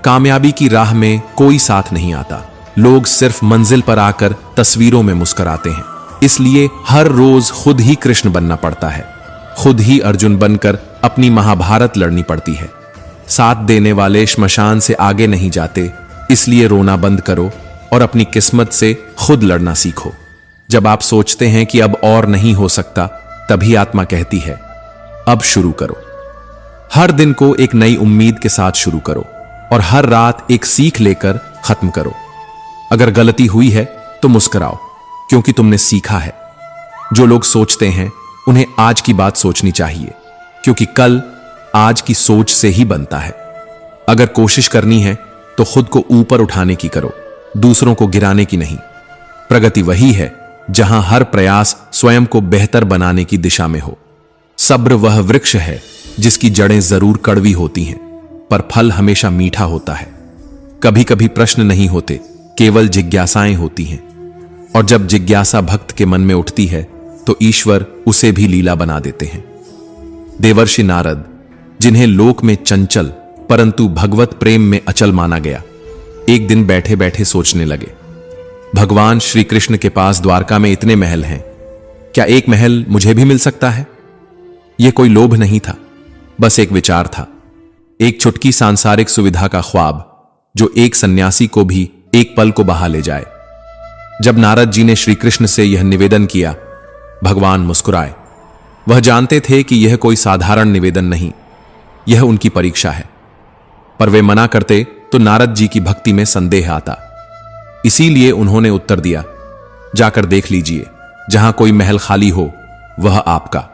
कामयाबी की राह में कोई साथ नहीं आता, लोग सिर्फ मंजिल पर आकर तस्वीरों में मुस्कुराते हैं। इसलिए हर रोज खुद ही कृष्ण बनना पड़ता है, खुद ही अर्जुन बनकर अपनी महाभारत लड़नी पड़ती है। साथ देने वाले श्मशान से आगे नहीं जाते, इसलिए रोना बंद करो और अपनी किस्मत से खुद लड़ना सीखो। जब आप सोचते हैं कि अब और नहीं हो सकता, तभी आत्मा कहती है, अब शुरू करो। हर दिन को एक नई उम्मीद के साथ शुरू करो, और हर रात एक सीख लेकर खत्म करो। अगर गलती हुई है तो मुस्कुराओ, क्योंकि तुमने सीखा है। जो लोग सोचते हैं उन्हें आज की बात सोचनी चाहिए, क्योंकि कल आज की सोच से ही बनता है। अगर कोशिश करनी है तो खुद को ऊपर उठाने की करो, दूसरों को गिराने की नहीं। प्रगति वही है जहां हर प्रयास स्वयं को बेहतर बनाने की दिशा में हो। सब्र वह वृक्ष है जिसकी जड़ें जरूर कड़वी होती हैं, पर फल हमेशा मीठा होता है। कभी कभी प्रश्न नहीं होते, केवल जिज्ञासाएं होती हैं, और जब जिज्ञासा भक्त के मन में उठती है तो ईश्वर उसे भी लीला बना देते हैं। देवर्षि नारद, जिन्हें लोक में चंचल परंतु भगवत प्रेम में अचल माना गया, एक दिन बैठे बैठे सोचने लगे, भगवान श्री कृष्ण के पास द्वारका में इतने महल हैं, क्या एक महल मुझे भी मिल सकता है? यह कोई लोभ नहीं था, बस एक विचार था, एक छुटकी सांसारिक सुविधा का ख्वाब जो एक सन्यासी को भी एक पल को बहा ले जाए। जब नारद जी ने श्री कृष्ण से यह निवेदन किया, भगवान मुस्कुराए। वह जानते थे कि यह कोई साधारण निवेदन नहीं, यह उनकी परीक्षा है। पर वे मना करते तो नारद जी की भक्ति में संदेह आता। इसीलिए उन्होंने उत्तर दिया, जाकर देख लीजिए, जहां कोई महल खाली हो वह आपका।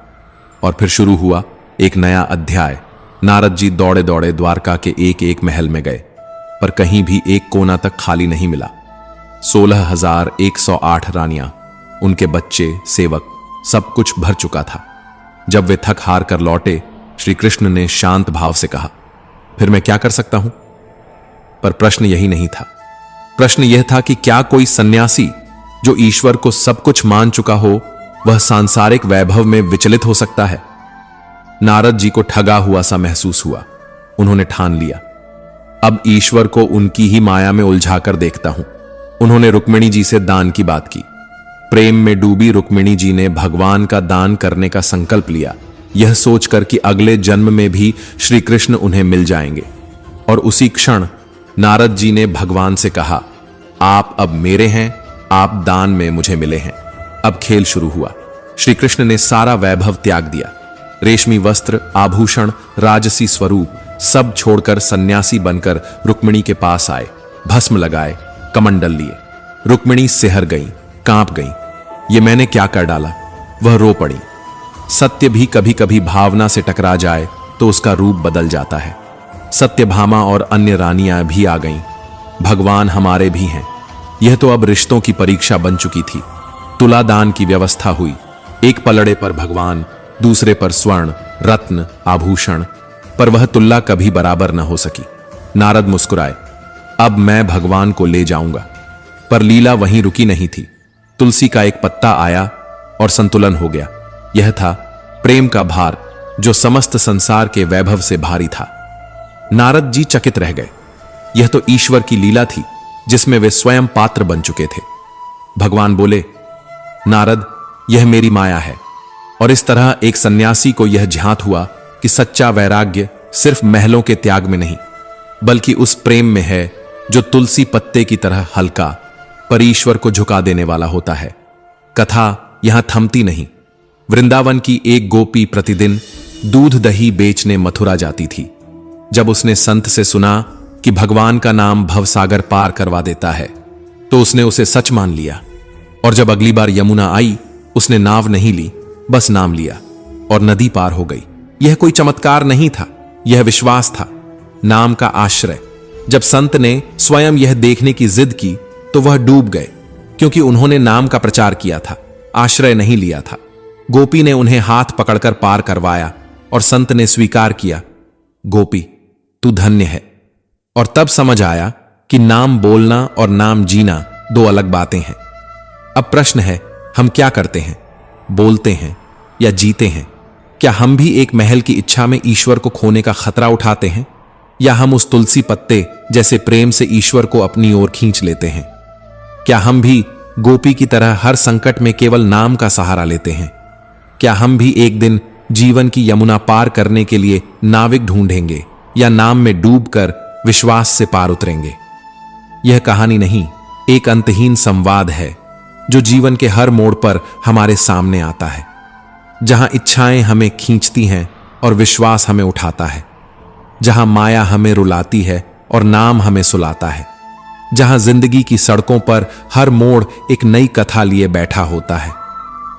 और फिर शुरू हुआ एक नया अध्याय। नारद जी दौड़े दौड़े द्वारका के एक एक महल में गए, पर कहीं भी एक कोना तक खाली नहीं मिला। 16,108 रानियां, उनके बच्चे, सेवक, सब कुछ भर चुका था। जब वे थक हार कर लौटे, श्री कृष्ण ने शांत भाव से कहा, फिर मैं क्या कर सकता हूं? पर प्रश्न यही नहीं था। प्रश्न यह था कि क्या कोई सन्यासी जो ईश्वर को सब कुछ मान चुका हो, वह सांसारिक वैभव में विचलित हो सकता है? नारद जी को ठगा हुआ सा महसूस हुआ। उन्होंने ठान लिया, अब ईश्वर को उनकी ही माया में उलझाकर देखता हूं। उन्होंने रुक्मिणी जी से दान की बात की। प्रेम में डूबी रुक्मिणी जी ने भगवान का दान करने का संकल्प लिया, यह सोचकर कि अगले जन्म में भी श्री कृष्ण उन्हें मिल जाएंगे। और उसी क्षण नारद जी ने भगवान से कहा, आप अब मेरे हैं, आप दान में मुझे मिले हैं। अब खेल शुरू हुआ। श्री कृष्ण ने सारा वैभव त्याग दिया। रेशमी वस्त्र, आभूषण, राजसी स्वरूप सब छोड़कर सन्यासी बनकर रुक्मिणी के पास आए। भस्म लगाए, कमंडल लिए। रुक्मिणी सिहर गई, कांप गई। ये मैंने क्या कर डाला? वह रो पड़ी। सत्य भी कभी कभी भावना से टकरा जाए तो उसका रूप बदल जाता है। सत्यभामा और अन्य रानियां भी आ गईं। भगवान हमारे भी हैं। यह तो अब रिश्तों की परीक्षा बन चुकी थी। तुलादान की व्यवस्था हुई। एक पलड़े पर भगवान, दूसरे पर स्वर्ण, रत्न, आभूषण, पर वह तुल्ला कभी बराबर न हो सकी। नारद मुस्कुराए, अब मैं भगवान को ले जाऊंगा। पर लीला वहीं रुकी नहीं थी। तुलसी का एक पत्ता आया और संतुलन हो गया। यह था प्रेम का भार जो समस्त संसार के वैभव से भारी था। नारद जी चकित रह गए। यह तो ईश्वर की लीला थी जिसमें वे स्वयं पात्र बन चुके थे। भगवान बोले, नारद, यह मेरी माया है। और इस तरह एक सन्यासी को यह ज्ञात हुआ कि सच्चा वैराग्य सिर्फ महलों के त्याग में नहीं, बल्कि उस प्रेम में है जो तुलसी पत्ते की तरह हल्का, पर ईश्वर को झुका देने वाला होता है। कथा यहां थमती नहीं। वृंदावन की एक गोपी प्रतिदिन दूध दही बेचने मथुरा जाती थी। जब उसने संत से सुना कि भगवान का नाम भवसागर पार करवा देता है, तो उसने उसे सच मान लिया। और जब अगली बार यमुना आई, उसने नाव नहीं ली, बस नाम लिया और नदी पार हो गई। यह कोई चमत्कार नहीं था, यह विश्वास था, नाम का आश्रय। जब संत ने स्वयं यह देखने की जिद की तो वह डूब गए, क्योंकि उन्होंने नाम का प्रचार किया था, आश्रय नहीं लिया था। गोपी ने उन्हें हाथ पकड़कर पार करवाया और संत ने स्वीकार किया, गोपी तू धन्य है। और तब समझ आया कि नाम बोलना और नाम जीना दो अलग बातें हैं। अब प्रश्न है, हम क्या करते हैं? बोलते हैं या जीते हैं? क्या हम भी एक महल की इच्छा में ईश्वर को खोने का खतरा उठाते हैं, या हम उस तुलसी पत्ते जैसे प्रेम से ईश्वर को अपनी ओर खींच लेते हैं? क्या हम भी गोपी की तरह हर संकट में केवल नाम का सहारा लेते हैं? क्या हम भी एक दिन जीवन की यमुना पार करने के लिए नाविक ढूंढेंगे, या नाम में डूबकर विश्वास से पार उतरेंगे? यह कहानी नहीं, एक अंतहीन संवाद है जो जीवन के हर मोड़ पर हमारे सामने आता है, जहां इच्छाएं हमें खींचती हैं और विश्वास हमें उठाता है, जहां माया हमें रुलाती है और नाम हमें सुलाता है, जहां जिंदगी की सड़कों पर हर मोड़ एक नई कथा लिए बैठा होता है,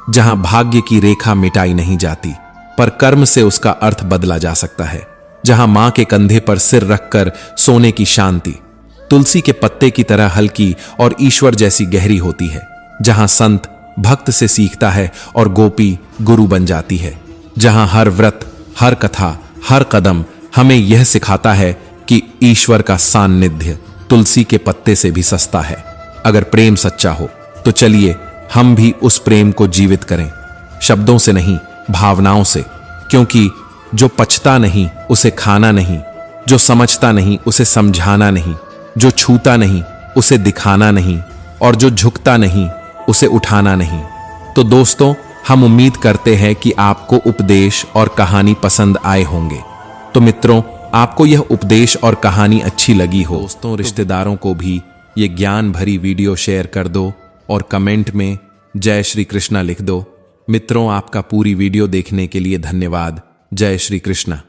जहां भाग्य की रेखा मिटाई नहीं जाती पर कर्म से उसका अर्थ बदला जा सकता है, जहां मां के कंधे पर सिर रखकर सोने की शांति तुलसी के पत्ते की तरह हल्की और ईश्वर जैसी गहरी होती है, जहां संत भक्त से सीखता है और गोपी गुरु बन जाती है, जहां हर व्रत, हर कथा, हर कदम हमें यह सिखाता है कि ईश्वर का सान्निध्य तुलसी के पत्ते से भी सस्ता है। अगर प्रेम सच्चा हो तो चलिए हम भी उस प्रेम को जीवित करें, शब्दों से नहीं, भावनाओं से। क्योंकि जो पचता नहीं उसे खाना नहीं, जो समझता नहीं उसे समझाना नहीं, जो छूता नहीं उसे दिखाना नहीं, और जो झुकता नहीं उसे उठाना नहीं। तो दोस्तों, हम उम्मीद करते हैं कि आपको उपदेश और कहानी पसंद आए होंगे। तो मित्रों, आपको यह उपदेश और कहानी अच्छी लगी हो, दोस्तों रिश्तेदारों को भी ये ज्ञान भरी वीडियो शेयर कर दो और कमेंट में जय श्री कृष्णा लिख दो। मित्रों, आपका पूरी वीडियो देखने के लिए धन्यवाद। जय श्री कृष्णा।